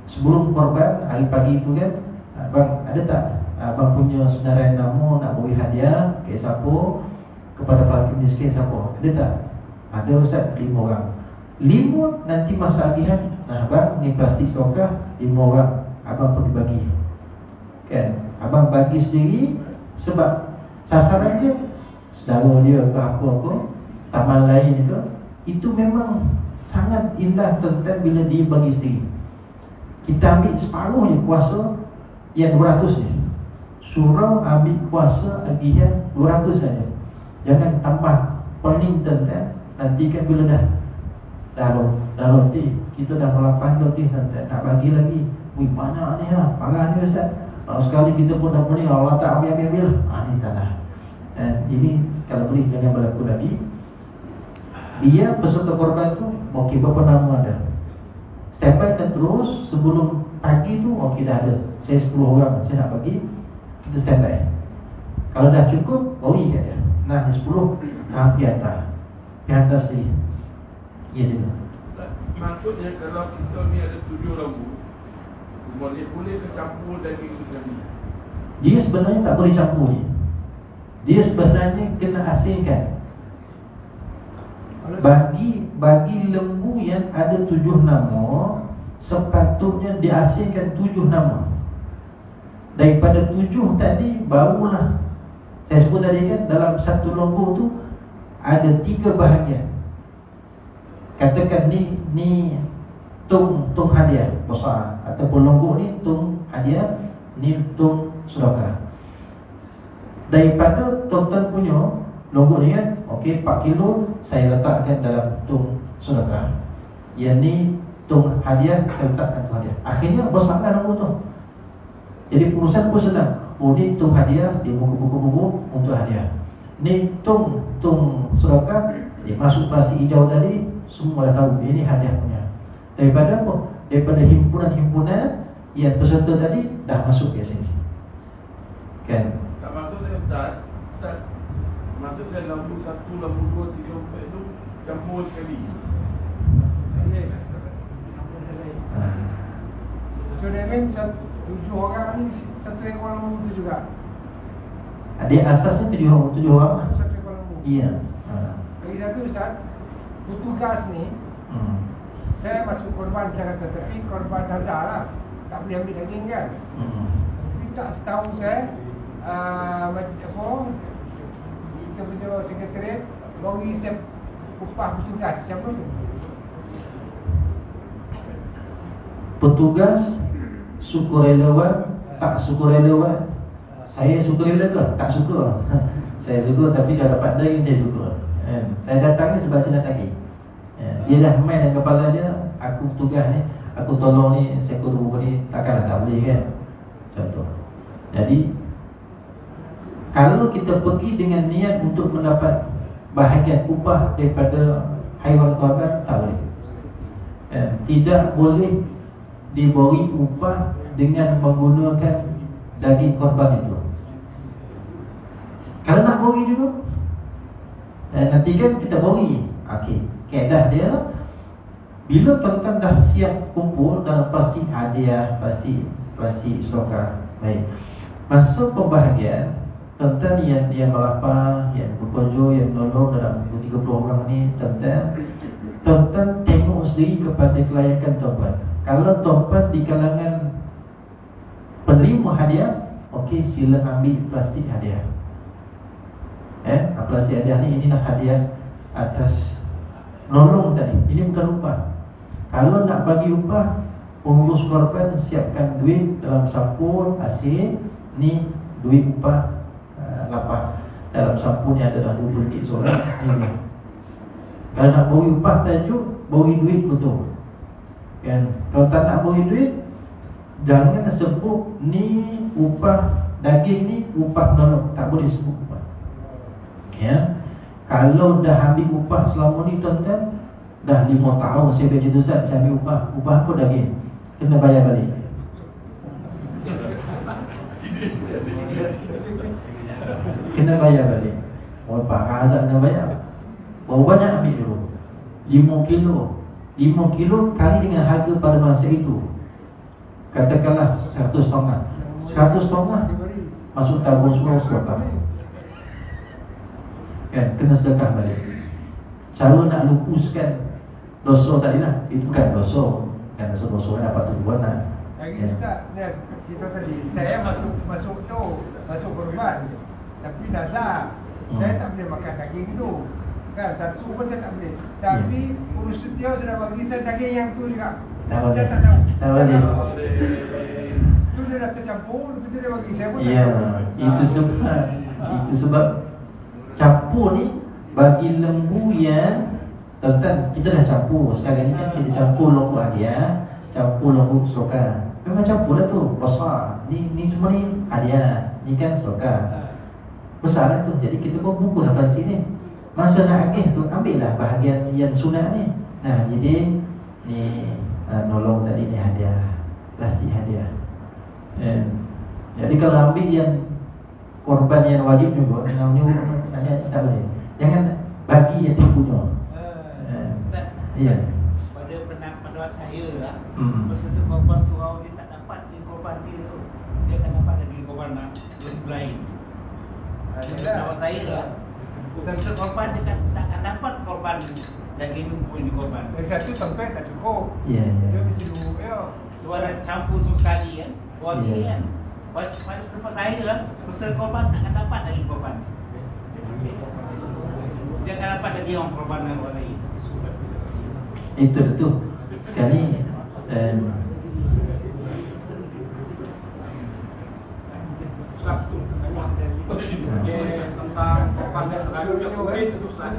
Sebelum korban hari pagi itu kan, abang ada tak abang punya senarai nama nak beri hadiah ke siapa, kepada fakir miskin siapa? Ada tak? Ada ustaz, 5 orang. 5 nanti masa agihan, nah abang ni plastik sedekah 5 orang, abang pergi bagi, kan? Abang bagi sendiri sebab sasaran dia saudara dia ke apa-apa, taman lain ke. Itu memang sangat indah tentang bila dia bagi sendiri. Kita ambil separuh je kuasa yang 200 ni. Surau ambil kuasa agihan 200 saja. Jangan tambah pening tentang nanti kan bila dah roti kita dah melapan roti tentang nak bagi lagi. Wih banyak ni ha, parah ni ustaz. Sekali kita pun dah pening, Allah tak ambil. Ni salah. Dan ini kalau boleh jangan berlaku lagi. Dia peserta korban tu okey berapa nama ada. Step by step terus. Sebelum pagi tu okey dah ada. Saya 10 orang saya nak bagi. Kita stand by. Kalau dah cukup, beri kat dia. Nah, 10 di atas ni. Ya juga. Maksudnya kalau kita ni ada 7 lembu, boleh kecampur daging itu tadi. Dia sebenarnya tak boleh campur ni. Dia sebenarnya kena asingkan. Bagi lembu yang ada 7 nama, sepatutnya diasingkan 7 nama. Daripada 7 tadi, barulah saya sebut tadi kan, dalam satu lembu tu ada 3 bahagian. Katakan ni tung hadiah besar, ataupun longgok ni tung hadiah, ni tung sedekah. Daripada tuan-tuan punya longgok ni kan, okey 4 kilo saya letakkan dalam tung sedekah. Yang ni tung hadiah, saya letakkan tung hadiah. Akhirnya besarlah longgok tu. Jadi pengurusan pun senang. Oh ni tung hadiah, dia buku-buku untuk hadiah. Ni tung sedekah, dia masuk plastik hijau tadi, semua dah tahu ini hadiah punya. Daripada apa? Daripada himpunan-himpunan yang peserta tadi dah masuk ke sini. Kan? Tak masuk saya Ustaz. Masuk saya lampu 1, lampu 2, 3, 4 tu campur sekali. So that means 7 orang ni satu ekor lembu tu juga. Dia asasnya 7 orang. Satu ekor lembu. Iya. Lagi satu Ustaz, petugas ni saya masuk korban saya kata, tapi korban nazar lah, tak boleh ambil daging kan. Tapi tak setahu saya kita punya sekretariat bagi saya upah petugas macam mana tu? Petugas sukarelawan, tak sukarelawan. Saya sukarela ke? Tak suka. Saya suka tapi dah dapat daging saya suka. Saya datang ni sebab saya nak tagih. Dia dah main dalam kepala dia, aku tugas ni, aku tolong ni, saya kudu ni, takkanlah tak boleh kan. Contoh. Jadi kalau kita pergi dengan niat untuk mendapat bahagian upah daripada haiwan korban, tak boleh. Tidak boleh diberi upah dengan menggunakan daging korban itu. Kalau nak beri dulu, nanti kan kita beri. Okey, kaedah dia, bila tuan-tuan dah siap kumpul dalam plastik hadiah, plastik sedekah, baik, masuk pembahagian, tuan-tuan yang melapar, yang berkonjo, yang menolong dalam 30 orang ni, tuan-tuan tengok sendiri kepada kelayakan tuan-tuan. Kalau tuan-tuan di kalangan penerima hadiah, okey, sila ambil plastik hadiah. Plastik hadiah ni, inilah hadiah atas nolong tadi. Ini bukan upah. Kalau nak bagi upah, pengurus korban siapkan duit dalam sampul asin. Ni duit upah lapar. Dalam sampul ni ada dah 20 ringgit seorang. Kalau nak bagi upah tajuk, bagi duit betul. Kan? Kalau tak nak bagi duit, jangan sebut ni upah daging ni upah nolong. Tak boleh sebut upah. Ya. Kalau dah ambil upah selama ni tuan-tuan, dah 5 tahun saya kerja tu Ustaz, saya ambil upah. Upah apa daging? Kena bayar balik. Kena bayar balik. Pak Azad kena bayar. Berapa banyak ambil dulu? 5 kilo. 5 kilo kali dengan harga pada masa itu, katakanlah 100,500. 100,500 masuk tabung semua sedekah. Kan, kena sedekah balik. Cara nak lupuskan dosa tadi lah, itu bukan dosa. Kan dosa kan dapat tujuan lah. Lagi Ustaz, kita tadi saya masuk tu, masuk korban, tapi nazar saya tak boleh makan daging tu. Kan, satu pun saya tak boleh. Tapi urus setia sudah bagi saya daging yang tu juga. Saya tak tahu. Tak boleh. Tu dia dah tercampur, lepas tu dia bagi saya pun. Ya, itu sebab campur ni bagi lembu yang tuan-tuan, kita dah campur. Sekarang ni kan kita campur longgok hadiah, campur longgok sedekah. Memang campur lah tu, besar. Ni semua ni hadiah, ni kan sedekah. Besar lah tu. Jadi kita pun buku lah plastik ni. Masa nak agih tu, ambil lah bahagian yang sunat ni. Nah, jadi ni nolong tadi ni hadiah, plastik hadiah. Jadi kalau ambil yang korban yang wajib juga, namanya tak boleh. Jangan bagi yang dia punya. Ya. Pada pendapat saya lah, peserta korban surau dia tak dapat daging korban dia tu. Dia akan dapat daging korban lain. Pendapat saya lah, peserta korban dia tak akan dapat korban daging lembu ini korban. Yang satu tempat tak cukup. Ya. Dia mesti dulu Sebab dah campur semua sekali kan, wajib kan. Pada pendapat saya lah, peserta korban tak akan dapat daging korban. dia akan dapat lagi orang korban yang lain. Itu betul. Sekali tentang korban dan lalu dia sendiri itu Ustaz.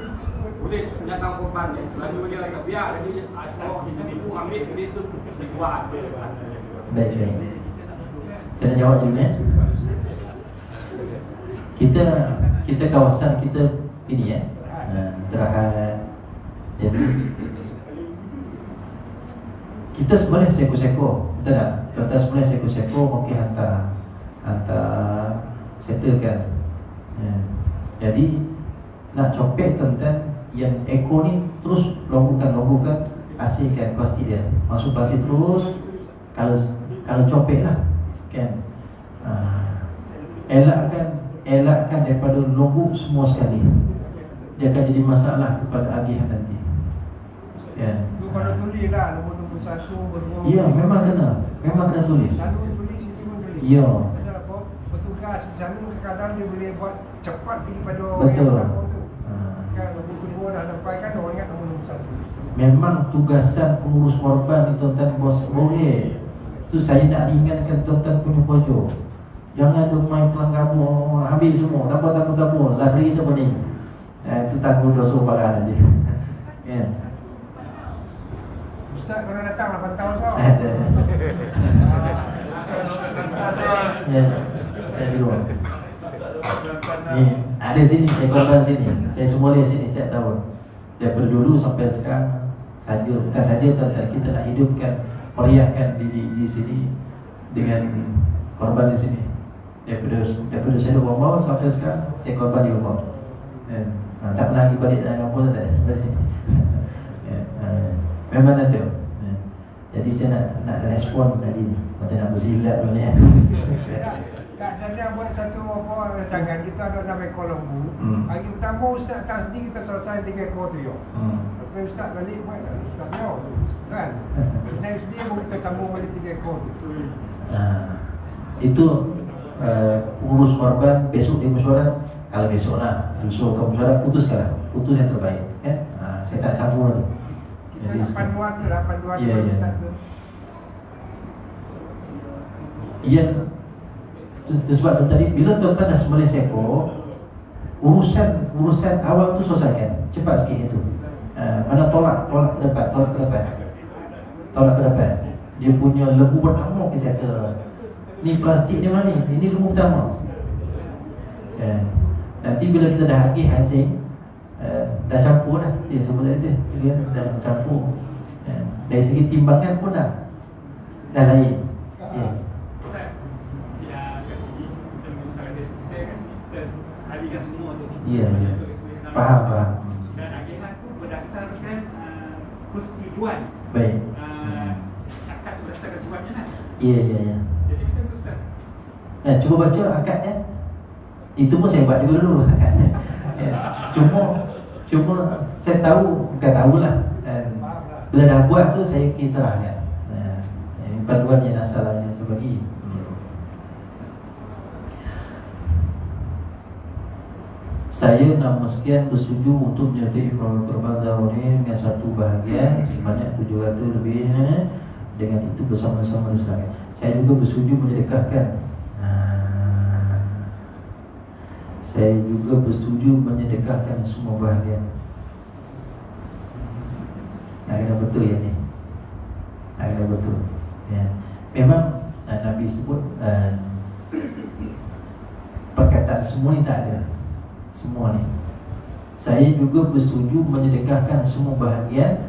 Boleh menyatakan korban dia. Lalu dia agak biar jadi orang itu ambil dia itu dibuat. baik. Saya nak jawab dulu ya. Kita kawasan kita ini ya, Terahat. Jadi kita sebenarnya seko-seko, betul tak? Kita sebenarnya seko-seko mungkin hantar settlekan. Jadi nak copet tentang yang eko ni terus longgukan asingkan plastik dia. Masuk plastik terus. Kalau copet lah kan, elakkan daripada lombuk semua sekali. Dia akan jadi masalah kepada agihan nanti. Ya. Itu kalau tulis lah nombor 1, nombor 2. Ya, memang kena tulis. Selalu tulis, itu pun tulis. Ya. Pasal apa? Petugas di sana kadang dia boleh buat cepat daripada orang Betul. yang lapor tu. Kan nombor kedua dah sampai kan orang ingat nombor 1. Memang tugasan pengurus korban ni tuan-tuan bos boleh. Tu saya nak ringankan tuan-tuan punya pojok. Jangan tu main pelanggamu habis semua. Tak apa. Last kali kita pening. Itu tanggung dosa barang nanti. Ya. Ustaz kalau datang 8 tahun tau. Ada. Ya. Saya di luar. Ni ada sini, saya korban sini. Saya semua di sini saya tahu. Daripada dulu sampai sekarang saja, bukan saja tuan-tuan, kita nak hidupkan, meriahkan di sini dengan korban di sini. Daripada saya rumah sampai sekarang saya korban di rumah. Tak pernah pergi balik dengan kampung tak ada di sini. Memang ada. Jadi saya nak respon tadi macam nak bersilat dulu ni. Tak saja buat satu apa rancangan kita ada dalam Kolombo. Hari pertama Ustaz tak sedih kita selesai dengan Kontrio. Lepas Ustaz balik buat Ustaz Rio. Kan? Next day baru kita sambung balik 3 Kontrio. Itu pengurus korban besok dia mesyuarat. Kalau besok lah usul ke mesyuarat, putus yang terbaik kan? Saya tak campur tu. Kita nak panduan tu lah, panduan Ya. Ustaz tu. Iya. Itu sebab tu tadi bila tuan-tuan dah sembelih seko, urusan awal tu selesaikan. Cepat sikit itu. Mana tolak ke depan. Dia punya lembu pertama ke settle. Ni plastik dia mana ni? Ini lembu pertama. Nanti bila kita dah agih hasil, dah campur dah. Dia semua itu dia dah campur. Dari segi timbangan pun dah lain. Ya. Habiskan semua tu. Ya. Faham. Dan agihan tu berdasarkan persetujuan. Baik. Akad berdasarkan sebabnya lah. Ya. Jadi kita Ustaz. Cuba baca akadnya. Itu pun saya buat juga dulu akadnya. Cuma saya tahu, bukan tahulah. Bila dah buat tu saya kisahkan. Panduan yang asalnya tu bagi. Saya nama sekian bersetuju untuk menyertai korban Zaronin dengan satu bahagian sebanyak 700 lebih. Dengan itu bersama-sama Islam. Saya juga bersetuju menyedekahkan. Saya juga bersetuju menyedekahkan semua bahagian. Kena betul ya ni. Kena betul. Ya. Memang Nabi sebut perkataan semua ni tak ada. Semua ni. Saya juga bersetuju menyedekahkan semua bahagian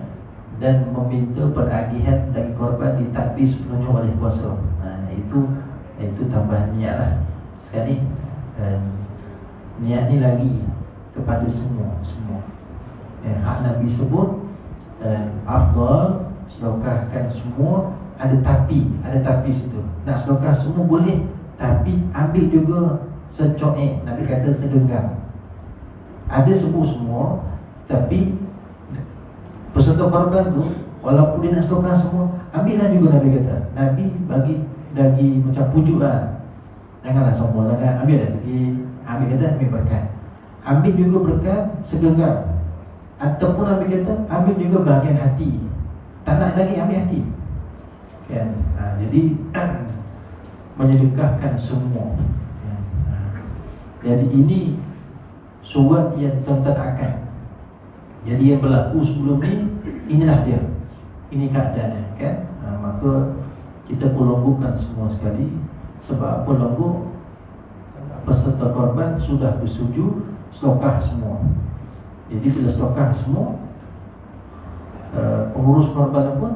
dan meminta peragihan dari korban ditakbir sepenuhnya oleh kuasa. Itu tambahan niat lah. Sekali niat ni lagi kepada semua. Hak Nabi sebut afdal sedekahkan semua, ada tapi situ. Nak sedekah semua boleh, tapi ambil juga secoek, Nabi kata segenggam. Ada sebut semua, tapi peserta korban tu walaupun dia nak sedekah semua, ambillah juga Nabi kata. Nabi bagi macam pujuk lah. Janganlah sombong sangat, ambil dah sikit. Ambil kata ambil berkat. ambil juga berkat segenggam, ataupun ambil kata ambil juga bahagian hati. Tak nak lagi ambil hati kan? Jadi menyedekahkan semua kan? Jadi ini surat yang tuan-tuan akan. Jadi yang berlaku sebelum ni, inilah dia, ini keadaannya kan? Maka kita pun longgukan semua sekali. Sebab apa longgu? Peserta korban sudah bersetuju selokah semua. Jadi bila selokah semua, pengurus korban pun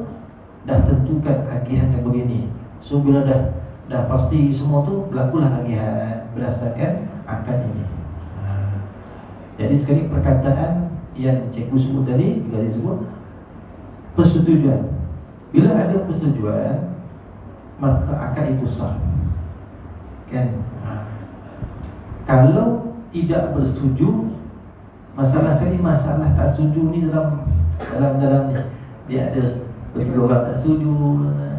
dah tentukan agihan yang begini. So bila dah pasti semua tu, berlakulah agihan berdasarkan akad ini. Jadi sekali perkataan yang cikgu sebut tadi juga disebut persetujuan. Bila ada persetujuan, maka akad itu sah kan? Kalau tidak bersetuju, masalah tak setuju ni dalam dia ada berdua orang tak setuju,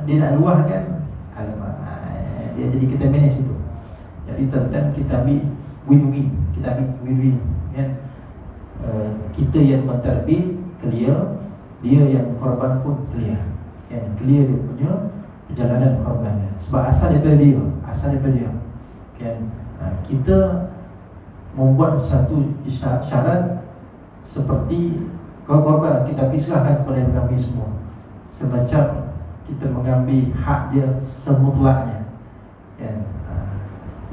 dia nak luahkan, alamak, dia jadi kita manage itu. Jadi tentang kita ambil win-win, kan? Kita yang mentadbir clear, dia yang korban pun clear, kan? Clear dia punya perjalanan korbannya. Sebab asal daripada dia, kan? Kita membuat satu syarat seperti korban kita pisahkan kepada kami semua, semacam kita mengambil hak dia semutlaknya, kan?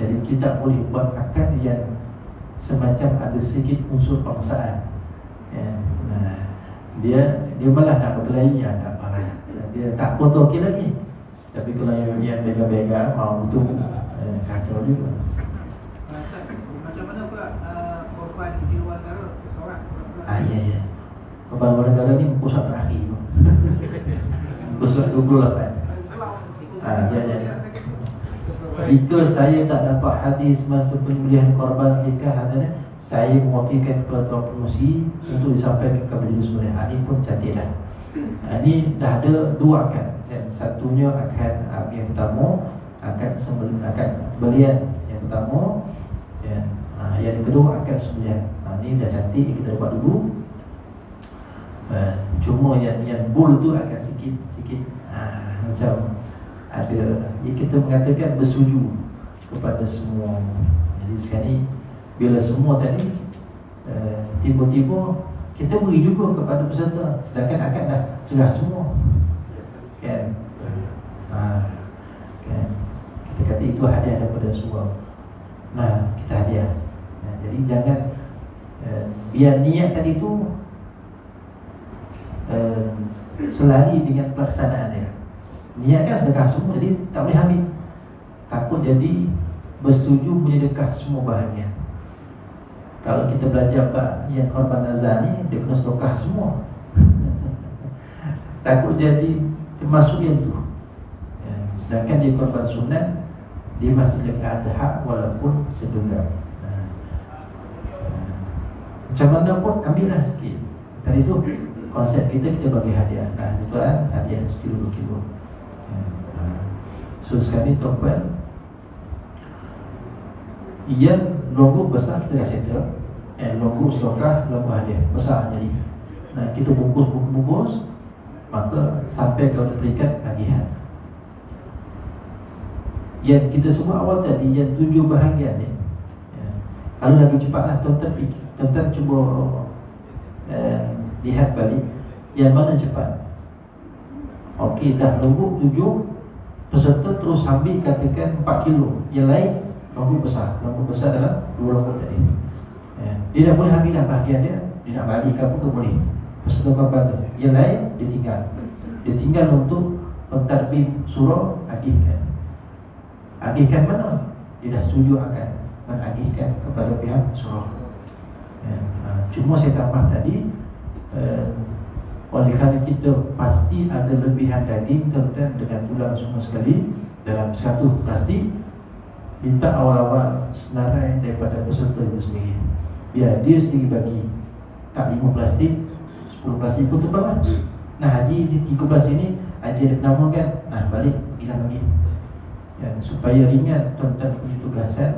Jadi kita boleh buat akad yang semacam ada sedikit unsur paksaan, kan? Dia malah nak berkelahi, tak apa, dia tak potong okey lagi. Tapi kalau yang bega-bega mau tu kacau juga. Macam mana pula korban di luar negara seorang? Ya. Korban luar negara ni pusat terakhir. Pusat 28. Ya. Jika saya tak dapat hadis masa penyembelihan korban nikah, saya mewakilkan kepada Tuan Pengerusi untuk disampaikan kepada Majelis Ulama. Ini pun cantiklah. Ini dah ada dua akad. Satunya akad yang pertama, akad belian yang pertama, yang kedua akad sembelihan. Ini dah cantik, kita dapat dulu. Cuma yang bull tu agak sikit macam ada, kita mengatakan bersetuju kepada semua. Jadi sekarang ni bila semua tadi tiba-tiba kita beri juga kepada peserta, sedangkan akad dah serah semua, kan? Kan? Kita kata itu hadiah daripada semua. Kita hadiah. Jadi jangan biar niat tadi tu selari dengan pelaksanaan dia. Niat kan sedekah semua, jadi tak boleh ambil. Takut jadi bersetuju menyedekah semua bahagian. Kalau kita belajar yang korban nazar ni, dia kena sedekah semua. Takut jadi termasuk yang tu. Sedangkan dia korban sunat, dia masih lagi ada hak walaupun segenggam. Macam mana pun ambillah sikit. Tadi tu konsep kita bagi hadiah. Itu kan hadiah 1 kilo 2 kilo. So sekarang ni tuan-tuan, yang logo besar kita dah settle, logo selokah, logo hadiah besar jadi. Kita bungkus, maka sampai kalau diberikan tagihan. Yang kita sebut awal tadi, yang 7 bahagian ni, kalau lagi cepatlah tuan-tuan cuba lihat balik yang mana cepat. Okey, dah logo 7, peserta terus ambil katakan 4 kilo, yang lain logo besar dalam 2 logo tadi. Dia dah boleh ambil dah bahagian dia nak balik ke apa ke boleh. Peserta korban tu, yang lain dia tinggal untuk pentadbir surah agihkan mana? Dia dah setuju akan menagihkan kepada pihak surah. Cuma saya tambah tadi, oleh kerana kita pasti ada lebihan daging tentang dengan tulang semua sekali dalam satu plastik, minta awal-awal senarai daripada peserta itu sendiri. Biar dia sendiri bagi, tak 5 plastik, 10 plastik pun terbalas. Haji di 13 ini, haji ada penamakan, balik bilang lagi. Supaya ringan tuan-tuan punya tugasan.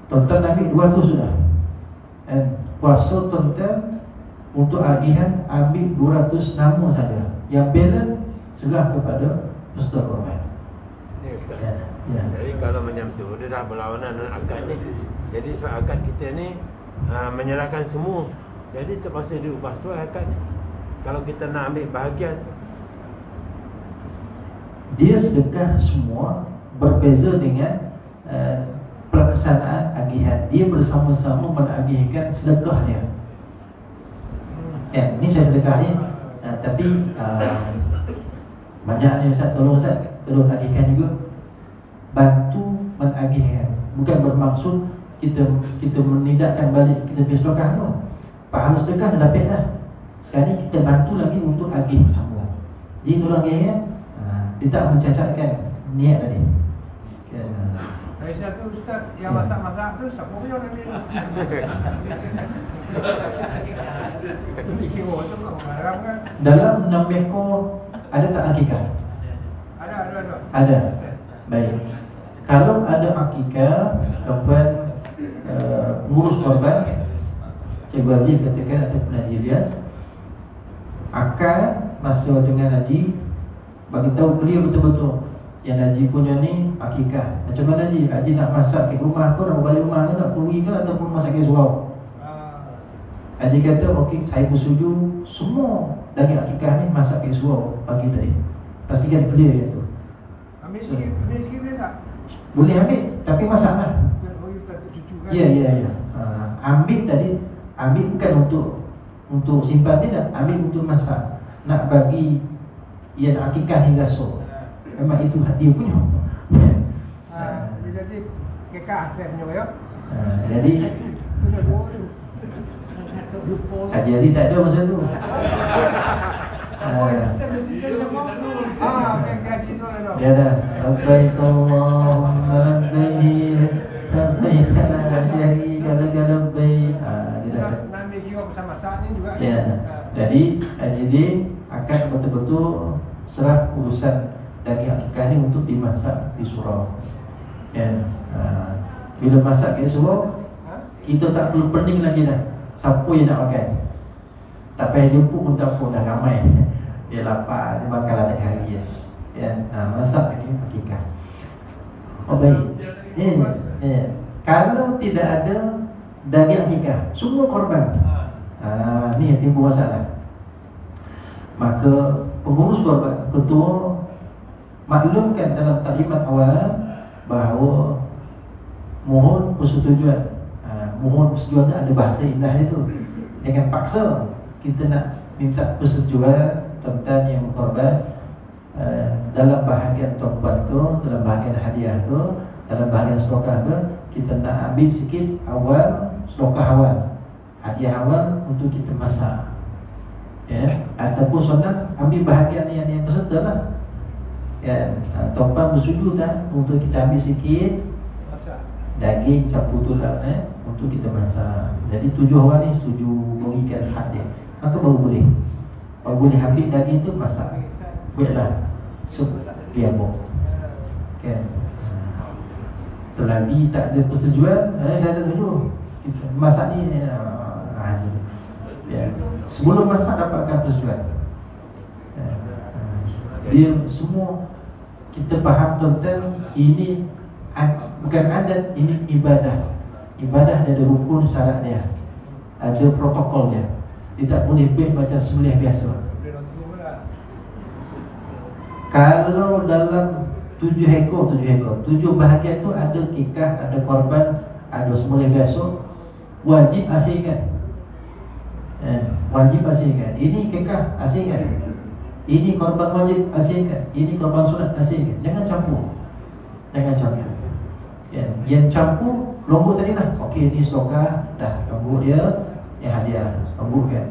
Tuan-tuan ambil 2 tu sudah, Kuasa tuan-tuan untuk agihan ambil 200 nama saja. Yang balance serah kepada peserta korban. Ni Ustaz. Ya. Jadi kalau macam tu dia dah berlawanan dengan akad ni. Jadi sebab akad kita ni menyerahkan semua. Jadi terpaksa diubah suai akad ni. Kalau kita nak ambil bahagian, Dia sedekah semua berbeza dengan pelaksanaan agihan. Dia bersama-sama menagihkan sedekah dia. Ya, ni saya sedekah ni, tapi banyak ni Ustaz, tolong agihkan juga. Bantu menagihkan. Bukan bermaksud kita menidakkan balik kita pergi sedekah tu. Pahala sedekah dah dapat dah. Sekarang ni kita bantu lagi untuk agih sama. Jadi tolong agihkan. Dia tak mencacatkan niat tadi. Saya tu Ustaz yang masak-masak tu siapa punya orang ni? Fikir tu kau marah kan? Dalam 6 ekor ada tak akikah? Ada. Baik. Kalau ada akikah, kapan ngurus korban, Cikgu Aziz katakan ataupun Haji Ilyas akan masa dengan Haji bagi tahu beliau betul-betul yang Haji punya ni akikah. Macam mana Haji? Haji nak masak ke rumah tu, nak balik rumah tu, nak pergi ke ataupun masak ke surau? Haji kata okey, saya bersetuju semua daging akikah ni masak ke surau pagi tadi. Pastikan clear yang tu. Ambil sikit boleh tak? Boleh ambil, tapi masaklah. Satu cucu kan? Ya. Ambil tadi, ambil bukan untuk simpan tidak, ambil untuk masak. Nak bagi yang akikah hingga so. Memang itu hati punya. Jadi kekah saya punya ya. Jadi Haji Aziz tak ada masa tu. Dia dah labbaik Allahumma labbaik labbaik la syarika lak labbaik. Dia dah Nabi kira masak ni juga. ya. Jadi Haji D akan betul-betul serah urusan daging akikah ni untuk dimasak di surau. Ya. Bila masak ke surau, kita tak perlu pening lagi dah. Siapa yang nak makan? Tak payah jumpa pun tak pun dah ramai. Dia lapar, dia makan ada hari ya. Ya, masak lagi akikah. Oh baik. Kalau tidak ada daging akikah, semua korban. Ni yang timbul masalah. Maka pengurus korban, ketua maklumkan dalam taklimat awal bahawa mohon persetujuan. Mohon persetujuan ada bahasa indah itu. Jangan paksa. Kita nak minta persetujuan tentang yang korban dalam bahagian taubat ke, dalam bahagian hadiah ke, dalam bahagian sedekah ke, kita nak ambil sikit awal, sedekah awal, hadiah awal untuk kita masak. Ya, ataupun sunat ambil bahagian yang peserta lah. Ya, taubat bersetuju tak untuk kita ambil sikit daging campur tulang untuk kita masak. Jadi 7 orang ni setuju berikan hak dia, maka baru boleh. Baru boleh ambil daging tu masak. Bolehlah sup biabok. Kan? Selagi tak ada persetujuan, saya tak setuju. Masak ni ya. Sebelum masak dapatkan persetujuan. Dia semua kita faham tentang ini bukan adat, ini ibadah. Ibadah dia ada rukun syarat dia, ada protokol dia. Dia tak boleh macam sembelih biasa. Kalau dalam 7 ekor 7 bahagian tu ada kikah, ada korban, ada sembelih biasa, wajib asingkan. Wajib asingkan. Ini kikah asingkan. Ini korban wajib asingkan. Ini korban sunat asingkan. Jangan campur. Ya, yang campur lombok tadi lah. Okey, ni sedekah dah, lombok dia yang hadiah, lombok kan.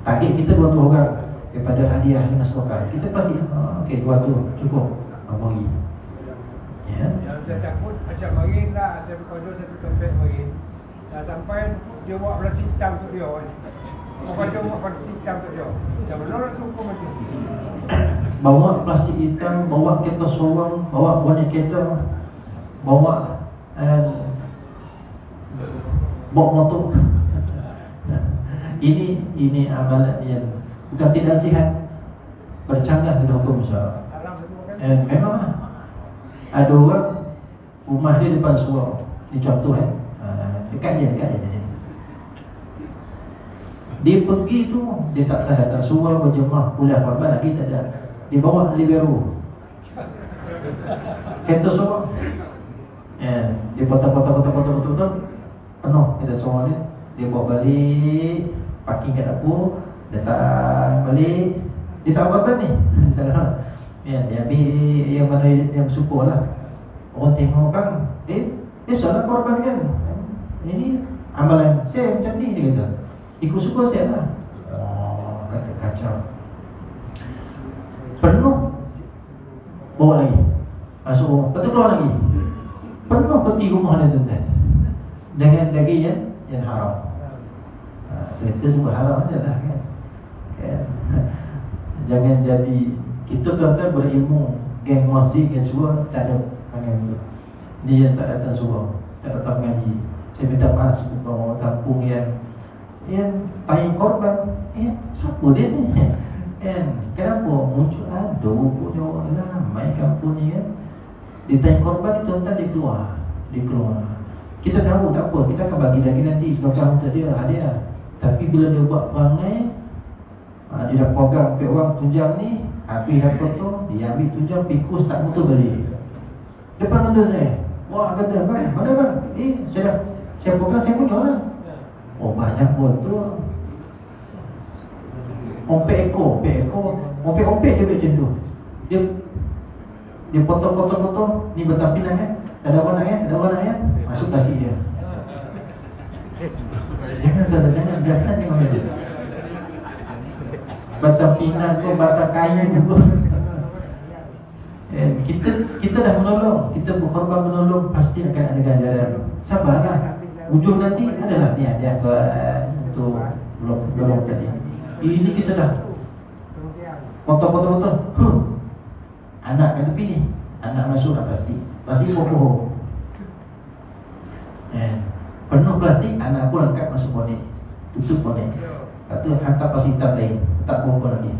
Target kita 200 orang daripada hadiah dengan sedekah. Kita pasti okey 200 cukup bagi. Ya. Yang saya takut macam marin lah, saya berkongsi satu tempat marin. Dah sampai dia buat plastik hitam untuk dia kan. Orang dia buat plastik hitam untuk dia. Macam mana nak hukum macam tu? Bawa plastik hitam, bawa kereta sorang, bawa bonnet kereta, bawa motor. Ini amalan yang bukan tidak sihat, bercanggah dengan hukum syara. Memang ada orang rumah dia depan surau. Ini contoh dekat je di sini. Dia pergi tu, dia tak datang surau berjemaah kuliah korban lagi tak ada. Dia bawa libero. Kereta surau. Dia potong penuh kereta surau dia. Dia bawa balik, parking kat dapur, datang balik. Dia tak apa ni. Dia tak dia ambil yang mana yang syukur lah. Orang tengok kan, besoklah korban kan. Ini amalan saya macam ni, dia kata. Ikut syukur saya lah. Kata kacau. Penuh. Bawa lagi. Masuk rumah, lepas tu keluar lagi. Penuh peti rumah dia tuan-tuan. Dengan daging yang haram. Kita sebut haram je lah kan. Jangan jadi kita tuan-tuan berilmu, geng masjid, geng surau, tak ada panggil tu. Dia yang tak datang surau, tak datang mengaji. Saya minta maaf sebab orang kampung yang tanya korban, siapa dia ni? Kenapa muncul ada punya orang ramai kampung ni kan? Dia tanya korban ni tuan-tuan dia keluar. Kita tahu tak apa, kita akan bagi lagi nanti sebagai untuk dia hadiah. Tapi bila dia buat perangai, dia dah program ke orang tunjang ni, habis apa tu, dia ambil tunjang, pikus tak mutu balik. Depan mata saya, wah kata, bang, mana bang? Saya program, saya punya lah. Oh banyak botol. Ompek ekor, ompek dia macam tu. Dia potong, ni bertampilan kan? Tak ada warna kan? Masuk plastik dia. Jangan jangan dia. Batang pinang kau, batang kayu juga. Kita dah menolong, kita berkorban menolong, pasti akan ada ganjaran. Sabarlah. Ujung nanti adalah ni ada untuk belum tadi. Ini kita dah potong. Anak kat tepi ni, anak masuk dah plastik pohon. Penuh plastik, anak pun angkat masuk bonet, tutup bonet. Lepas tu hantar pas hitam lain, tak pohon lagi.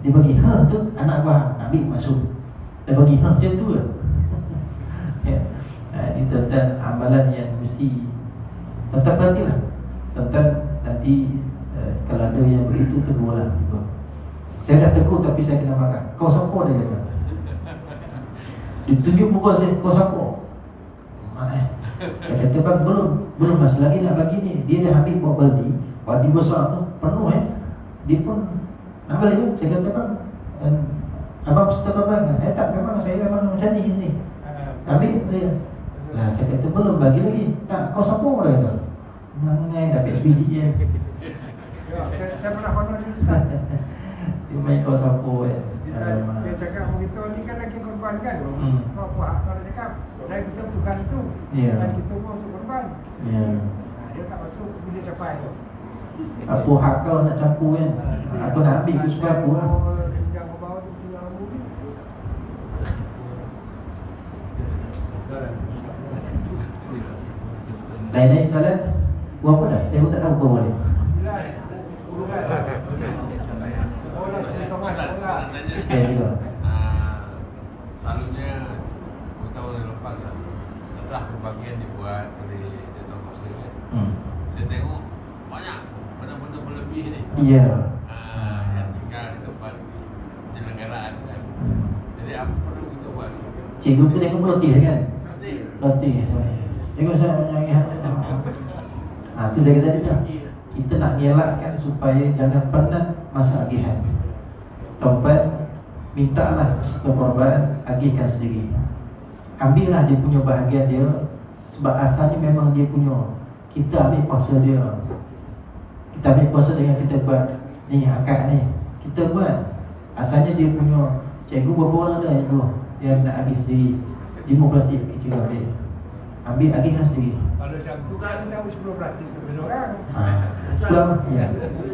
Dia bagi tu anak gua ambil masuk. Dia bagi macam tu lah. Ini tentang amalan yang mesti tetap perhatilah. Tentang nanti kalau ada yang begitu tegurlah. Saya dah tegur tapi saya kena marah. Kau siapa dia kata? Ditunjuk muka saya, kau siapa? Saya kata bang belum masih lagi nak bagi ni. Dia dah ambil bawa baldi besar tu penuh dia pun nak balik. Saya kata bang, abang setelah bang, tak memang saya memang macam ni. Ambil dia. Lah saya kata belum bagi lagi. Tak, kau siapa dia kata? Mangai dah PSBG je. Saya pernah pandang dia. Dia main kau siapa Dia cakap begitu ni kan lagi korban kan. Kau buat kalau cakap dari kita tugas tu. Dan kita pun untuk korban. Dia tak masuk bila capai tu. Apa hak kau nak campur kan? Aku nak ambil ke suka aku lah. Jangan bawa tu pulang lambu ni. Lain-lain soalan? Buat apa dah? Saya pun tak tahu kau boleh. Selalunya tahun yang lepas setelah pembagian dibuat oleh Dato' Muslim saya tengok banyak benda-benda berlebih ni. Iya. Yang tinggal di tempat penyelenggaraan kan. Jadi apa perlu kita buat? Cikgu tu tengok roti kan? Roti. Tengok saya menyanyi. Tu saya kata dia. Kita nak elakkan supaya jangan penat masa agihan. Taubat, mintalah peserta korban agihkan sendiri. Ambillah dia punya bahagian dia. Sebab asalnya memang dia punya. Kita ambil kuasa dia. Kita ambil kuasa dengan kita buat ni akad ni. Kita buat. Asalnya dia punya. Cikgu berapa orang ada yang nak agih sendiri. 5 plastik kecil ambil. Ambil agihkan sendiri. Kalau macam tu kan kita 10 plastik tu benda orang. Ya.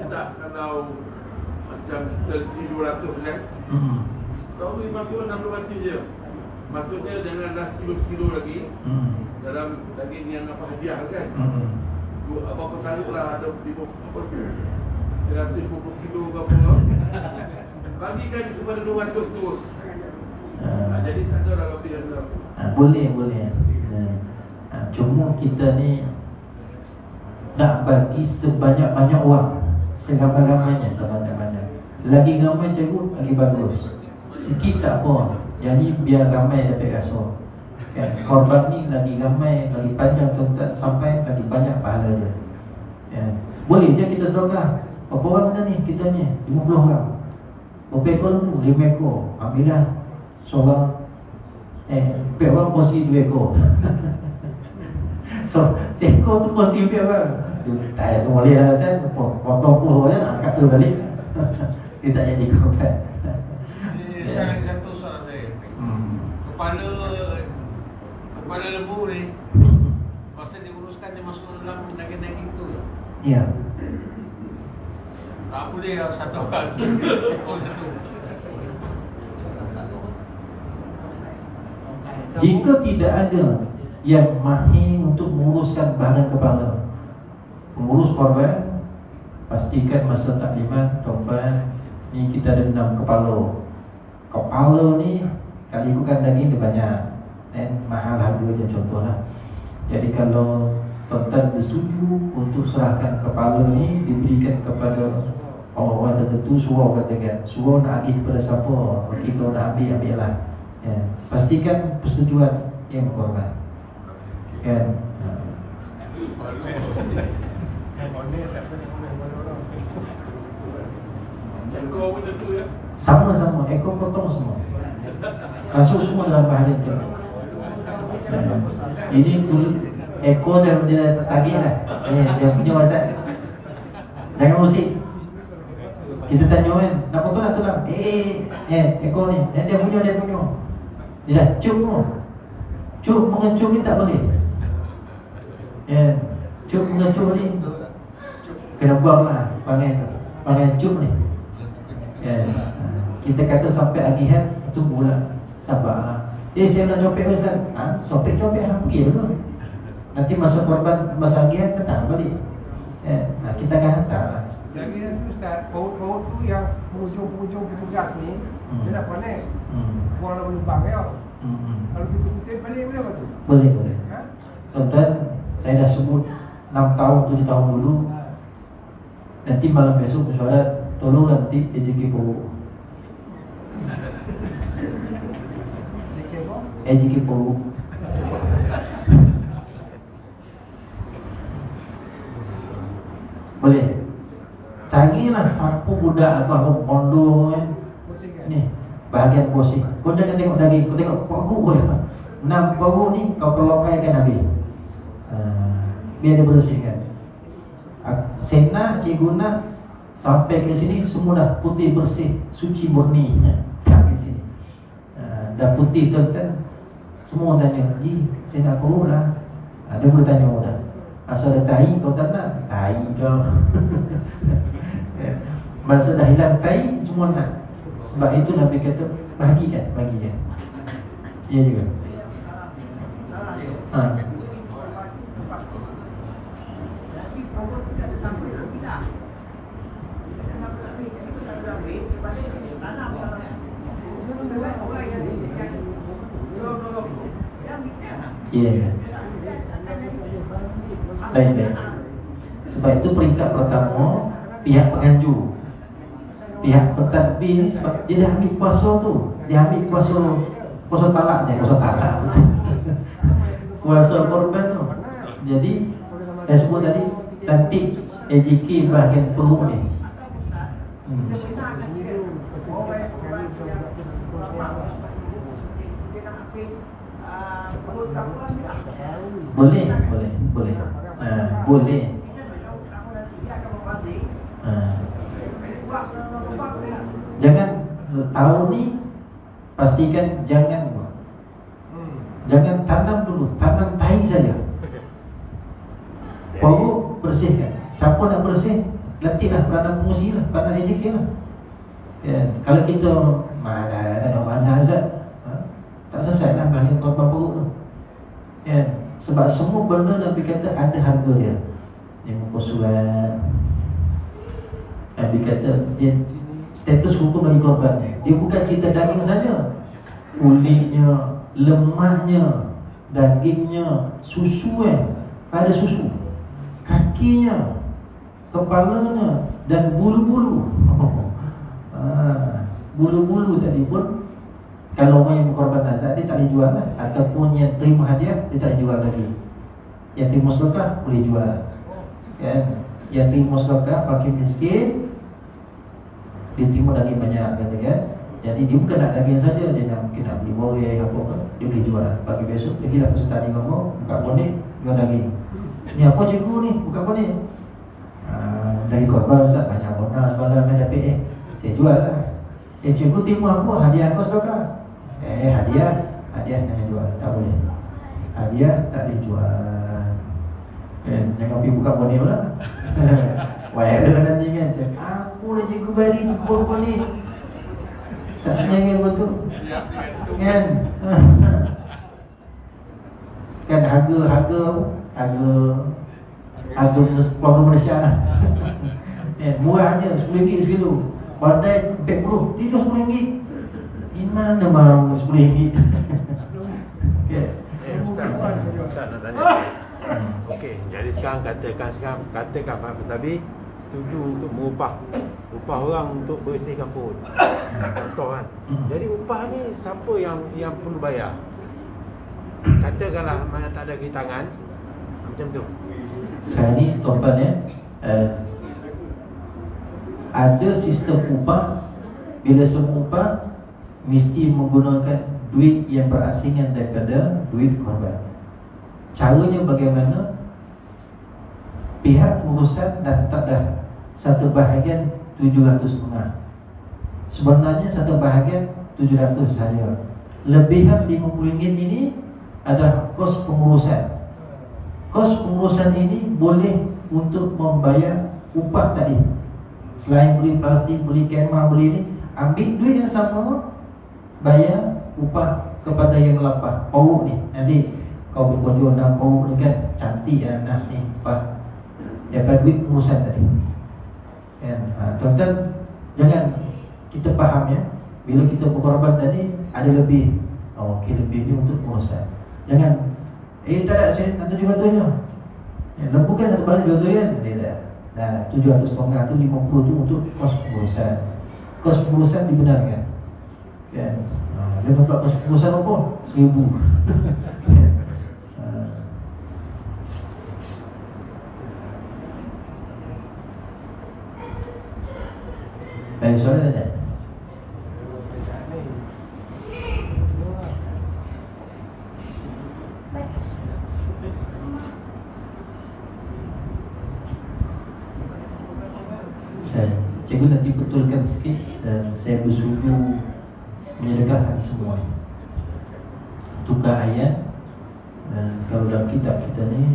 Tak kalau macam kita 1,200 kan. Tahun ni masuk 60 baca je. Maksudnya jangan dah 10 kilo lagi dalam daging yang apa hadiah kan. Apa tarik lah ada 150 kilo ke apa. Bagikan kepada 200 terus. Jadi tak ada dah lebih ada. Boleh. Cuma kita ni nak bagi sebanyak-banyak orang, seramai-ramainya, sebanyak-banyak. Lagi ramai cikgu, lagi bagus. Sikit tak apa. Jadi biar ramai dapat rasa. Kan? Korban ni lagi ramai, lagi panjang tuan-tuan, sampai lagi banyak pahala dia. Ya. Boleh je kita sedekah. Berapa orang kita ni? Kita ni 50 orang. Berapa ekor tu? 5 ekor. Ambillah seorang empat orang porsi 2 ekor. So, seekor tu porsi 4 orang. Tak payah semua boleh lah kan. Potong puluh je nak angkat tu balik. Dia tak jadi korban. Saya lagi satu soalan saya. Kepala lembu ni, masa diuruskan dia masuk dalam daging-daging tu. Ya. Tak boleh satu orang. Satu. Jika tidak ada yang mahir untuk menguruskan bahagian kepala, pengurus korban, pastikan masa taklimat korban ni kita ada 6 kepala. Kepala ni kalau ikutkan daging dia banyak dan mahal harganya contohlah. Jadi kalau tuan-tuan bersetuju untuk serahkan kepala ni diberikan kepada orang tertentu, surau katakan, surau nak bagi kepada siapa, kita nak ambil-ambillah. Ya. Pastikan persetujuan yang korban. Kan? Ekor pun tentu ya. Sama-sama, ekor potong semua. Masuk semua dalam pahala itu. Ini tulis ekor dan dia tagih lah. Dia punya watak. Jangan musik. Kita tanya kan, nak potong nak tulang. Ekor ni. Dia punya. Dia dah cium semua. Cium mengencum ni tak boleh. Cium mengencum ni kena buang lah. Panggil cium ni. Kita kata sampai agihan, tunggulah, sabarlah. Saya nak copek Ustaz. Copek pergi dulu. Nanti masa korban, masa agihan datang balik. Kita akan hantar lah. Lagi nanti Ustaz, paut-paut tu yang penghujung-penghujung petugas ni, dia nak panas. Buang dalam lubang ya. Kalau kita kutip balik boleh apa tu? Boleh. Ha? Tuan-tuan, saya dah sebut 6 tahun, 7 tahun dulu. Nanti malam besok bersolat, tolong nanti EJK Poru. EJK Poru. Boleh. Carilah siapa budak atau pondok kan. Ni bahagian posisi. Kau jangan tengok daging, kau tengok pagu ya. 6 pagu ni kau kelokaikan habis. Biar dia bersihkan. Sena cikgu nak sampai ke sini semua dah putih bersih, suci murni. Sampai sini. Dah putih tuan-tuan. Semua tanya, "Ji, saya nak pagu lah." Dia boleh tanya dah. Asal ada tahi kau tak nak? Tahi kau. Masa dah hilang tahi semua nak. Sebab itu Nabi kata bagi je. Ya juga. Salah dia. Tapi pokok tu ada sampai tak tidak. Ada sampai tak tidak. Itu tak ada sampai. Kepada itu tanam kalau orang yang belum yang Ya. Baik. Sebab itu peringkat pertama pihak penganjur, pihak pentadbir ni sebab dia dah ambil kuasa tu, dia ambil kuasa talak dia, kuasa korban tu. Jadi saya sebut tadi tertib EJK bahagian perlu ni. Boleh. Boleh. Jangan tahun ni pastikan jangan tanam dulu, tanam tahi saja. Baru bersihkan. Siapa nak bersih, latihlah peranan pengusi lah, peranan EJK lah. Kalau kita mana Azad, tak selesai lah bahagian korban perut tu. Sebab semua benda Nabi kata ada harga dia. Dia muka surat. Dia kata dia status hukum bagi korban. Dia bukan cerita daging saja, kulitnya, lemaknya, dagingnya, susu ada susu, kakinya, kepalanya, dan bulu-bulu. Bulu-bulu tadi pun, kalau orang yang berkorban nazar dia tak boleh jual lah. Ataupun yang terima hadiah dia tak boleh jual lagi. Yang terima sedekah boleh jual kan? Yang terima sedekah fakir miskin, dia terima daging banyak kata kan. Jadi dia bukan nak daging saja, dia nak, mungkin nak beli boreh apa kan, dia boleh jual. Pagi besok pergi lah peserta ni ngomong, buka bonek jual daging. Ni apa cikgu ni buka bonek? Daging korban Ustaz, banyak bonus semalam saya dapat saya jual lah. Cikgu terima apa? Hadiah kau sedekah. Hadiah jangan jual, tak boleh. Hadiah tak boleh jual. Jangan pergi buka bonek pula. Viral nanti kan. Aku lah cikgu bari buka bonek. Tak senang betul. Kan? Kan harga keluarga Malaysia lah. Murahnya RM10 sekilo. Badai 40, dia jual RM10. Di mana mau RM10? Ustaz nak tanya. Okey, jadi sekarang katakan Pak Tabi setuju untuk mengupah orang untuk bersihkan perut. Contoh kan. Jadi upah ni siapa yang perlu bayar? Katakanlah mana tak ada tangan macam tu. Sekarang ni tuan-tuan ada sistem upah. Bila semua upah mesti menggunakan duit yang berasingan daripada duit korban. Caranya bagaimana? Pihak pengurusan dah tetap dah satu bahagian 700 setengah. Sebenarnya satu bahagian 700 saja. Lebihan RM50 ini adalah kos pengurusan. Kos pengurusan ini boleh untuk membayar upah tadi. Selain beli plastik, beli kemah, beli ini, ambil duit yang sama, bayar upah kepada yang melapar. Pauk ni, nanti kau berkonjol dalam pauk ni kan, cantik ya, nah ni upah daripada duit pengurusan tadi kan. Tuan-tuan, jangan kita faham ya, bila kita berkorban tadi ada lebih. Okey, lebih ni untuk pengurusan. Jangan tak ada saya nak 700-nya. Lembu kan satu balik 200 kan? Dia tak. Nah, 700 setengah tu 50 tu untuk kos pengurusan. Kos pengurusan dibenarkan. Kan? Dia dapat kos pengurusan apa? 1000. Baik, soalan ada? Cikgu nanti betulkan sikit dan saya bersetuju menyedekahkan semua. Tukar ayat. Dan kalau dalam kitab kita ni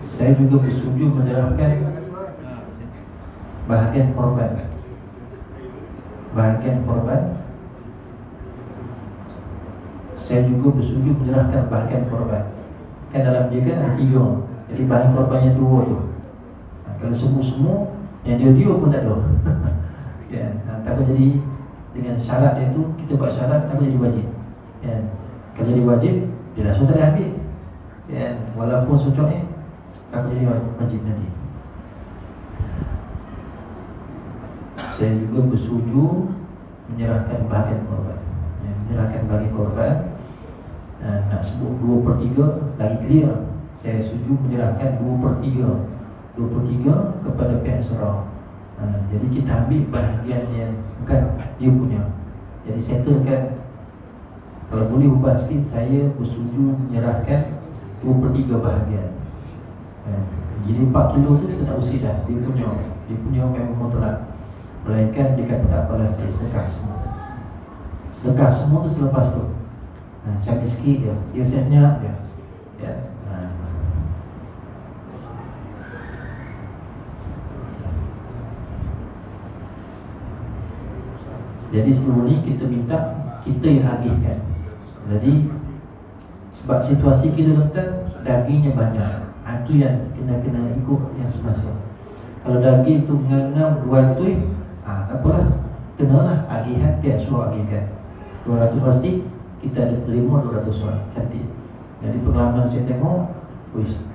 saya juga bersetuju menyerahkan bahagian korban. Saya juga bersetuju menyerahkan bahagian korban. Kan dalam dia kan ada 3. Jadi bahagian korbannya 2 tu. Kalau semua yang dia pun tak ada. Ya, takut jadi dengan syarat dia tu, kita buat syarat takut jadi wajib. Ya. Kalau jadi wajib, dia dah sudah ambil. Ya, walaupun socok ni takut jadi wajib nanti. Saya juga bersetuju menyerahkan bahagian korban. Ya, menyerahkan bahagian korban. Nak sebut 2/3 lagi clear. Saya setuju menyerahkan 2/3 kepada pihak surau. Jadi kita ambil bahagian yang bukan dia punya. Jadi settlekan. Kalau boleh ubah sikit, saya bersetuju menyerahkan 2/3 bahagian. Jadi 4 kilo tu kita tak usir dah. Dia punya memang mutlak. Melainkan dia kata tak apalah, saya sedekah semua. Sedekah semua tu selepas tu. Cari sikit dia. Dia senyap dia. Ya. Jadi sebelum ni kita minta kita yang agihkan. Jadi sebab situasi kita tuan, dagingnya banyak. Itu yang kena ikut yang semasa. Kalau daging tu ngam 200, tak apalah, kenalah agihan, dia suruh agihkan 200 pasti kita ada terima 200 orang. Cantik. Jadi pengalaman saya tengok,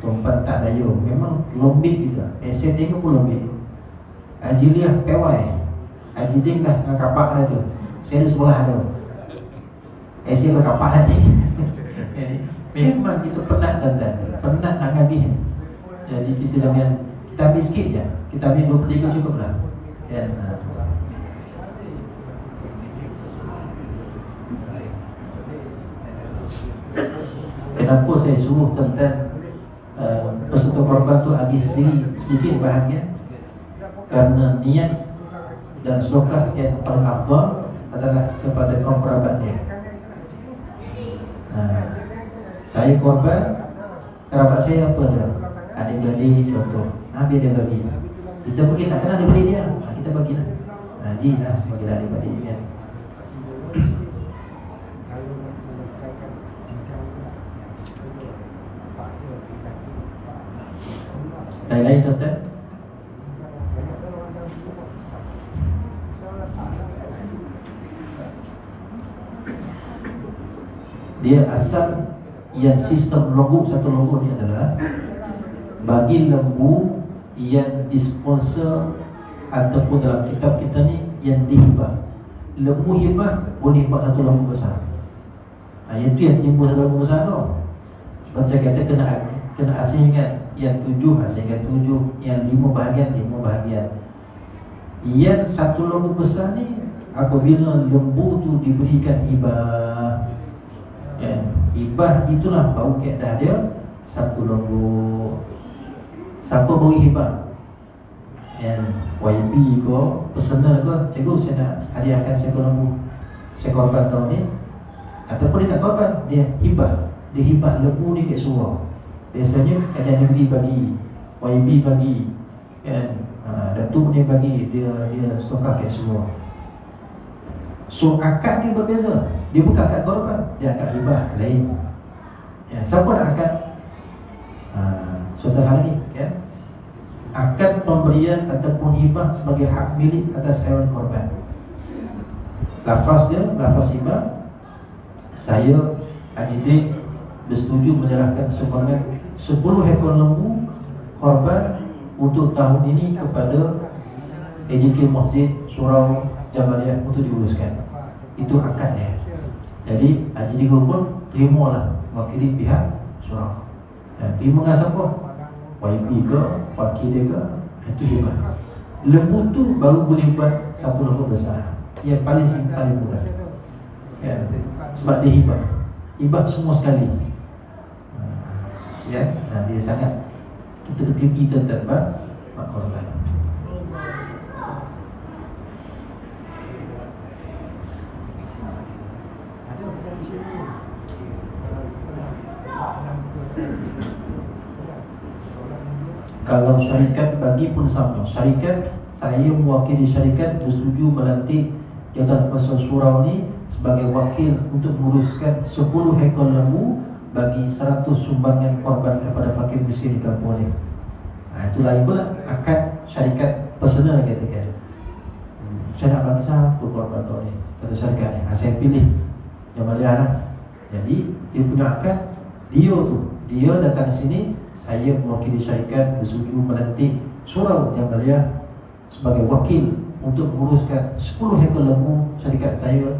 tuan tak daya, memang lombik juga. Saya tengok pun lombik. Haji Liah pewai, Haji Ding dah dengan kapak dah tu. Saya di sebelah tu. Saya dengan kapak nanti. Memang kita penat tuan-tuan, penat nak ngagih. Jadi kita ambil sikit je. Kita ambil 23 cukup lah. Ya. Kenapa saya suruh tuan-tuan peserta korban tu agih sendiri sedikit bahagian? Karena niat dan slokah yang paling afdal adalah kepada kaum kerabat dia. Saya korban, kerabat saya apa dia? Adik-beradik contoh. Biar dia bagi. Kita pergi tak kenal dia beri dia. Kita bagilah. Haji lah, bagilah adik-beradik kan. Lain-lain tuan-tuan. Dia asal yang sistem logo, satu logo ni adalah bagi lembu yang disponsor ataupun dalam kitab kita ni yang dihibah. Lembu hibah boleh hibah satu lembu besar. Itu yang timbul satu lembu besar tu. Sebab saya kata kena asingkan yang 7 asingkan 7, yang 5 bahagian 5 bahagian. Yang satu lembu besar ni apabila lembu tu diberikan hibah, hibah itulah baru kaedah dia satu lembu. Siapa beri hibah? YB ke, personal ke, cikgu saya nak hadiahkan seekor lembu, seekor korban tahun ni. Ataupun dia tak korban, dia hibah. Dia hibah lembu ni kat surau. Biasanya Kadang Negeri bagi, YB bagi, Datuk ni bagi, dia stokar kat surau. So akad ni berbeza. Dia bukan akad korban, dia akad hibah lain. Siapa nak akad? Suatu hal ni kan? Akad pemberian ataupun hibah sebagai hak milik atas haiwan korban. Lafaz dia, lafaz hibah, saya Haji Dik bersetuju menyerahkan sumbangan 10 ekor lembu korban untuk tahun ini kepada AJK Masjid Surau Jabaliyah untuk diuruskan. Itu akadnya. Jadi Haji Dik pun terimalah wakili pihak surau. Terima dengan siapa? YB ke, wakil dia ke, itu hibah. Lembu tu baru boleh buat satu lembu besar. Yang paling paling mudah. Sebab dia hibah. Hibah semua sekali. Dia sangat kita keteliti tentang mak korban. Kalau syarikat bagi pun sama. Syarikat, saya mewakili syarikat bersetuju melantik Jawatan Pasal Surau ni sebagai wakil untuk menguruskan 10 ekor lembu bagi 100 sumbangan korban kepada fakir miskin di kampung ni. Itu lain pula akad syarikat personal katakan. Saya nak bagi siapa korban tahun ni? Kata syarikat ni, saya pilih Jamaliyah lah. Jadi dia punya akad, dia datang sini, saya mewakili syarikat bersetuju melantik Surau Jamaliyah sebagai wakil untuk menguruskan 10 ekor lembu syarikat saya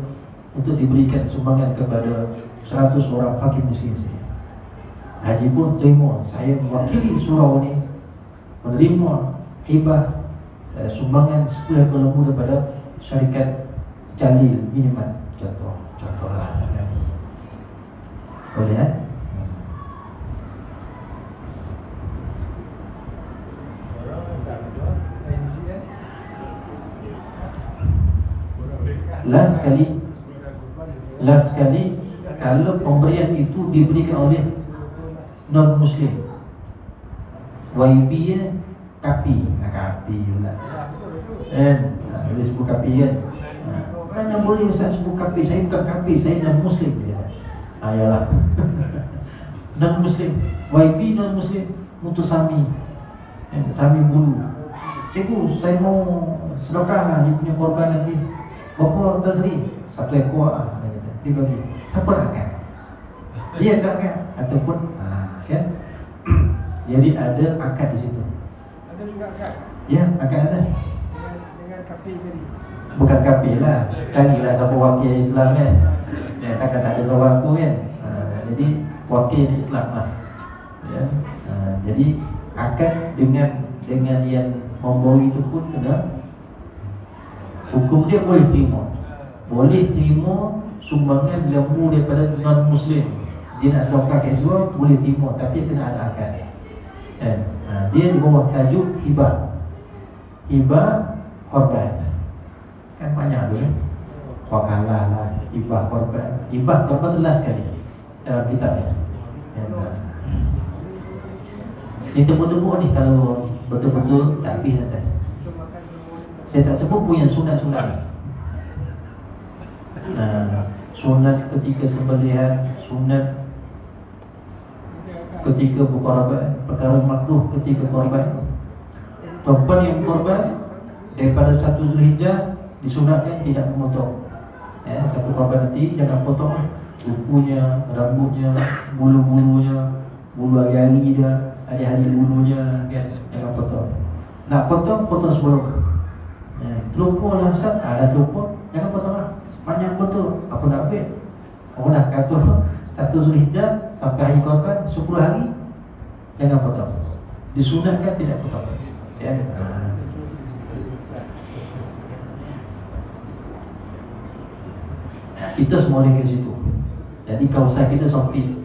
untuk diberikan sumbangan kepada 100 orang fakir miskin saya. Haji pun terima, saya mewakili surau ni menerima hibah sumbangan 10 ekor lembu daripada syarikat Jalil Miniman. Contohlah. Boleh kan? Last sekali kalau pemberian itu diberikan oleh non-Muslim, YB kapi pula. Boleh sebut kapi kan? Mana boleh Ustaz sebut kafir? Saya bukan kafir, saya non-Muslim. Ayalah. Non-Muslim, YB non-Muslim, Mutusami, Sami bulu. Cikgu, saya mau sedekah dia punya korban nanti. Berapa Tazri? 1 ekor lah. Dia bagi. Siapa nak kan? Dia tak kan? Ataupun kan? Jadi ada akad di situ. Ada juga akad. Ya, akad ada. Dengan kafir tadi. Bukan kafir lah. Carilah siapa wakil Islam kan. Takkan tak ada seorang pun kan. Jadi wakil Islam lah. Ya. Jadi akad dengan yang memberi itu pun kena hukum dia boleh terima. Boleh terima sumbangan lembu daripada non-Muslim. Dia nak sedekah kat Islam boleh terima, tapi kena ada akad. Dia di bawah tajuk hibah. Hibah korban. Kan banyak tu kan. Wakalah lah, hibah korban. Hibah korban jelas sekali dalam kitab ni. Ini tepuk-tepuk ni kalau betul-betul tak habis nanti. Saya tak sebut pun yang sunat-sunat. Sunat ketika sembelihan, sunat ketika berkorban, perkara makruh ketika korban. Perempuan yang berkorban daripada 1 Zulhijjah disunatkan tidak memotong. Satu korban nanti jangan potong kukunya, rambutnya, bulu-bulunya, bulu hari-hari dia, hari-hari bulunya, kan? Jangan potong. Nak potong, potong sebelum. Terlupa lah Ustaz, dah terlupa, jangan potong lah. Banyak betul, apa nak ambil? Aku dah kata 1 Zulhijjah sampai hari korban 10 hari, jangan potong. Disunatkan tidak potong. Kita semua boleh ke situ. Jadi kawasan kita sempit.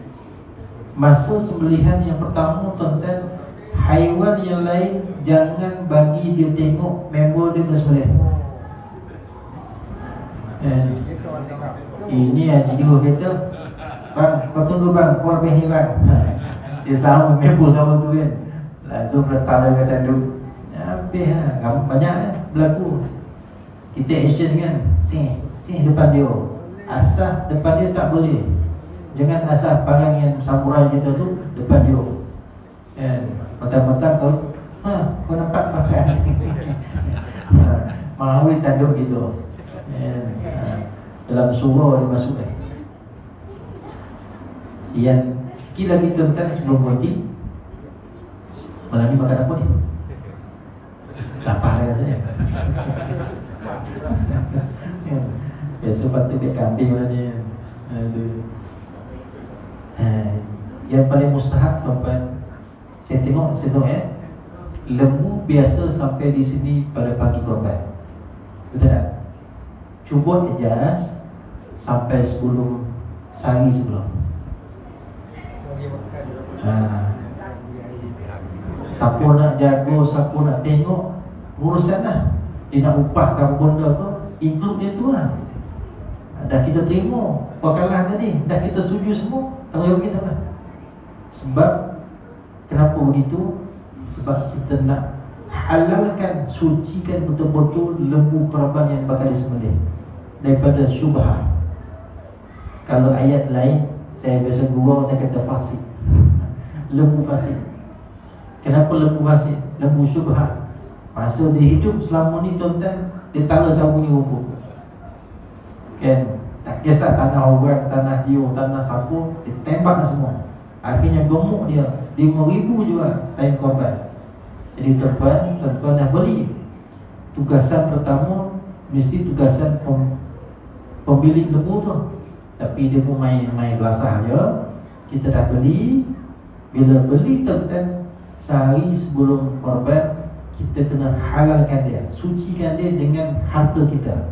Masa sembelihan yang pertama, tuan-tuan, haiwan yang lain jangan bagi dia tengok member dia bersembelih. Ini Haji Dua kata, bang, kau tunggu bang, kau habis ni bang. Dia sama member kamu tu kan. Langsung letak dia kata tu. Habis lah, banyak berlaku. Kita action kan, sing depan dia. Asah depan dia tak boleh. Jangan asah parang yang samurai kita tu depan dia. Mentang-mentang kau kau nampak makan. Mahawi tanduk gitu. Dalam surah dia masuk yang sikit lagi tuan-tuan sebelum berhenti. Malam ni makan apa ni? Lapar rasanya. Besok patut dia kambing lah ni. Yang paling mustahab tuan-tuan, saya tengok lembu biasa sampai di sini pada pagi korban. Betul tak? Cuba adjust sampai sebelum sehari sebelum. Siapa nak jaga, siapa nak tengok, urusan lah. Dia nak upahkan benda tu, include dia tu lah. Dah kita terima wakalah tadi, dah kita setuju semua, tanggungjawab kita lah. Sebab kenapa begitu? Sebab kita nak halalkan, sucikan betul-betul lembu korban yang bakal disembelih daripada syubhah. Kalau ayat lain, saya biasa gurau, saya kata fasik. Lembu fasik. Kenapa lembu fasik? Lembu syubhah. Masa dia hidup selama ni tuan-tuan, dia tala sambungi rumput. Kan? Tak kisah tanah orang, tanah dia, tanah siapa, dia tembak semua. Akhirnya gemuk dia 5,000 juga time korban. Jadi tuan-tuan dah beli. Tugasan pertama mesti tugasan pemilik lembu tu. Tapi dia pun main belasah je. Kita dah beli. Bila beli tuan-tuan, sehari sebelum korban, kita kena halalkan dia, sucikan dia dengan harta kita.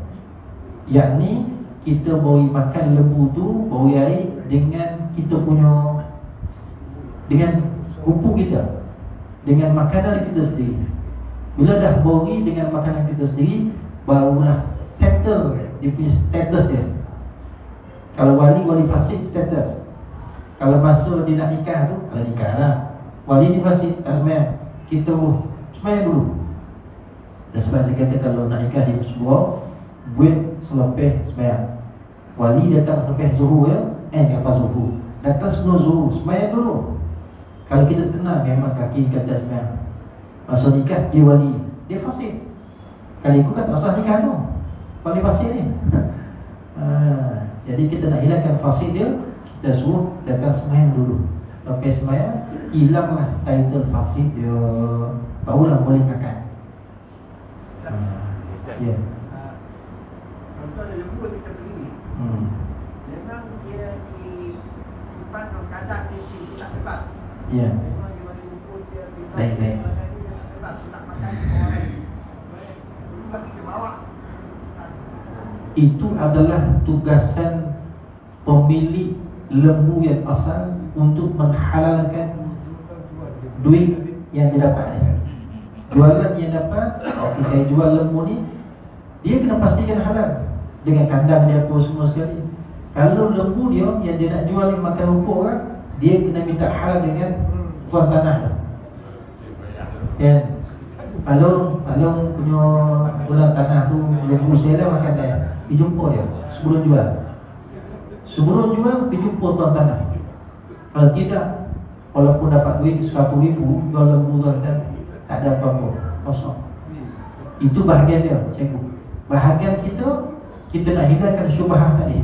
Yakni kita beri makan lembu tu, beri air dengan kita punya, dengan pupuk kita, dengan makanan kita sendiri. Bila dah beri dengan makanan kita sendiri, barulah settle dia punya status dia. Kalau wali fasik status. Kalau masa dia nak nikah tu, kalau nikah lah, wali ni fasik tak sembahyang, kita sembahyang dulu. Dan sebab saya kata kalau nak nikah di sebuah, buat selepas sembahyang. Wali datang selepas zuhur ya, lepas zuhur. Datang sebelum zuhur, sembahyang dulu. Kalau kita kenal memang kaki kata sembahyang. Masa nikah dia wali, dia fasih. Kalau ikut kan asal nikah tu, wali fasih ni. Jadi kita nak hilangkan fasih dia, kita suruh datang sembahyang dulu. Lepas sembahyang, hilanglah title fasih dia, barulah boleh makan. Ya. Contoh ada lembu kita beli, memang dia disimpan dalam kandang dia tak bebas. Ya. Memang dia bagi rumput dia bebas. Baik. Sebagainya dia tak bebas, tak makan orang lain. Dulu kita bawa. Itu adalah tugasan pemilik lembu yang asal untuk menghalalkan duit yang dia dapat. Jualan yang dapat, okey saya jual lembu ni, dia kena pastikan halal dengan kandang dia apa semua sekali. Kalau lembu dia yang dia nak jual ni makan rumput kan, dia kena minta halal dengan tuan tanah. Ya. Kalau punya tuan tanah tu lembu saya lah makan dia, pergi jumpa dia sebelum jual. Sebelum jual pergi jumpa tuan tanah. Kalau tidak, walaupun dapat duit 100,000 jual lembu tu tak ada apa-apa, kosong. Itu bahagian dia, cikgu. Bahagian kita nak hilangkan syubhat tadi.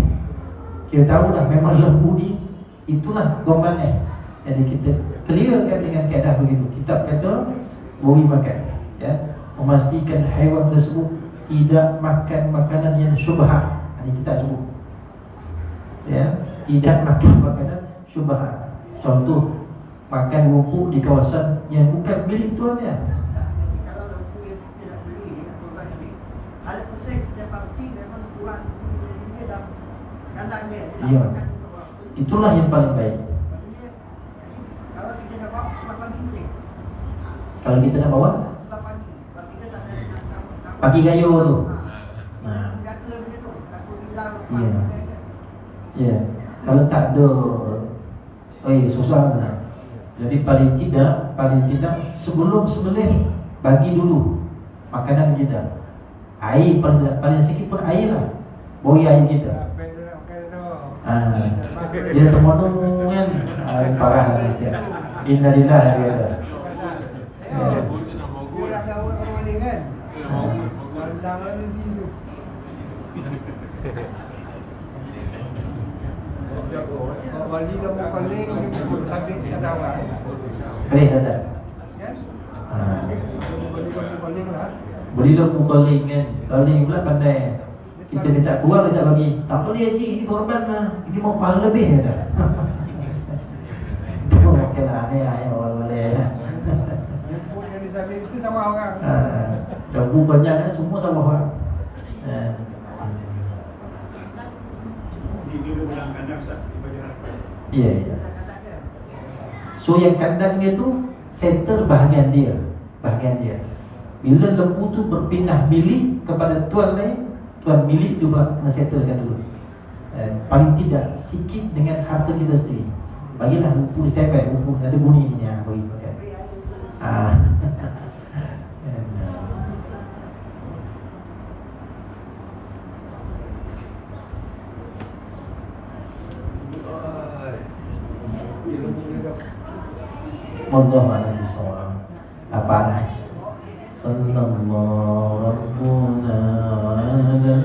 Kita tahu dah memang lembu ni itulah golongan. Jadi kita clearkan dengan kaedah begitu. Kitab kata beri makan, ya, memastikan haiwan tersebut tidak makan makanan yang syubhat. Ini kita sebut, ya, tidak makan makanan syubhat. Contoh, makan rumput di kawasan yang bukan milik tuannya. Kalau lembu yang tidak beli atau bagi, ada pusing dia pasti memang tuan dia dalam kandang dia. Ya. Itulah yang paling baik. Kalau kita nak bawa sebelah pagi ni. Kalau kita nak bawa Sebelah pagi, kalau kita tak ada pagi gayo tu. Jaga macam tu, aku bilang Ya. Ya. Kalau tak ada, susah lah. Jadi paling tidak sebelum sembelih bagi dulu makanan kita. Air paling sikit pun air lah. Beri air kita. Dia termonong kan. Parah lah dia. Innalillah dia kata. Dia ada orang ni kan. Pandangan ni dulu. Wali dah mau paling sabit kadawan. Boleh tak? Yes. Ha. Paling lah. Berilah mukaling kan. Kaling pula pandai. Kita minta kurang dia tak bagi. Tak boleh cik, ini korban mah. Ini mau pahala lebih kata. Okey lah, ayah boleh. Jemput yang disabit itu sama orang. Lembu banyak kan, semua sama orang. Ya, ya. So yang kandang dia tu settle bahagian dia. Bila lembu tu berpindah milik kepada tuan lain, tuan milik tu pula kena settlekan dulu. Paling tidak sikit dengan harta kita sendiri. Bagilah rumput setiap hari, rumput ada bunyi ni yang bagi makan. Wallahu a'lam bishawab. Apa dah? Sallallahu rabbuna ala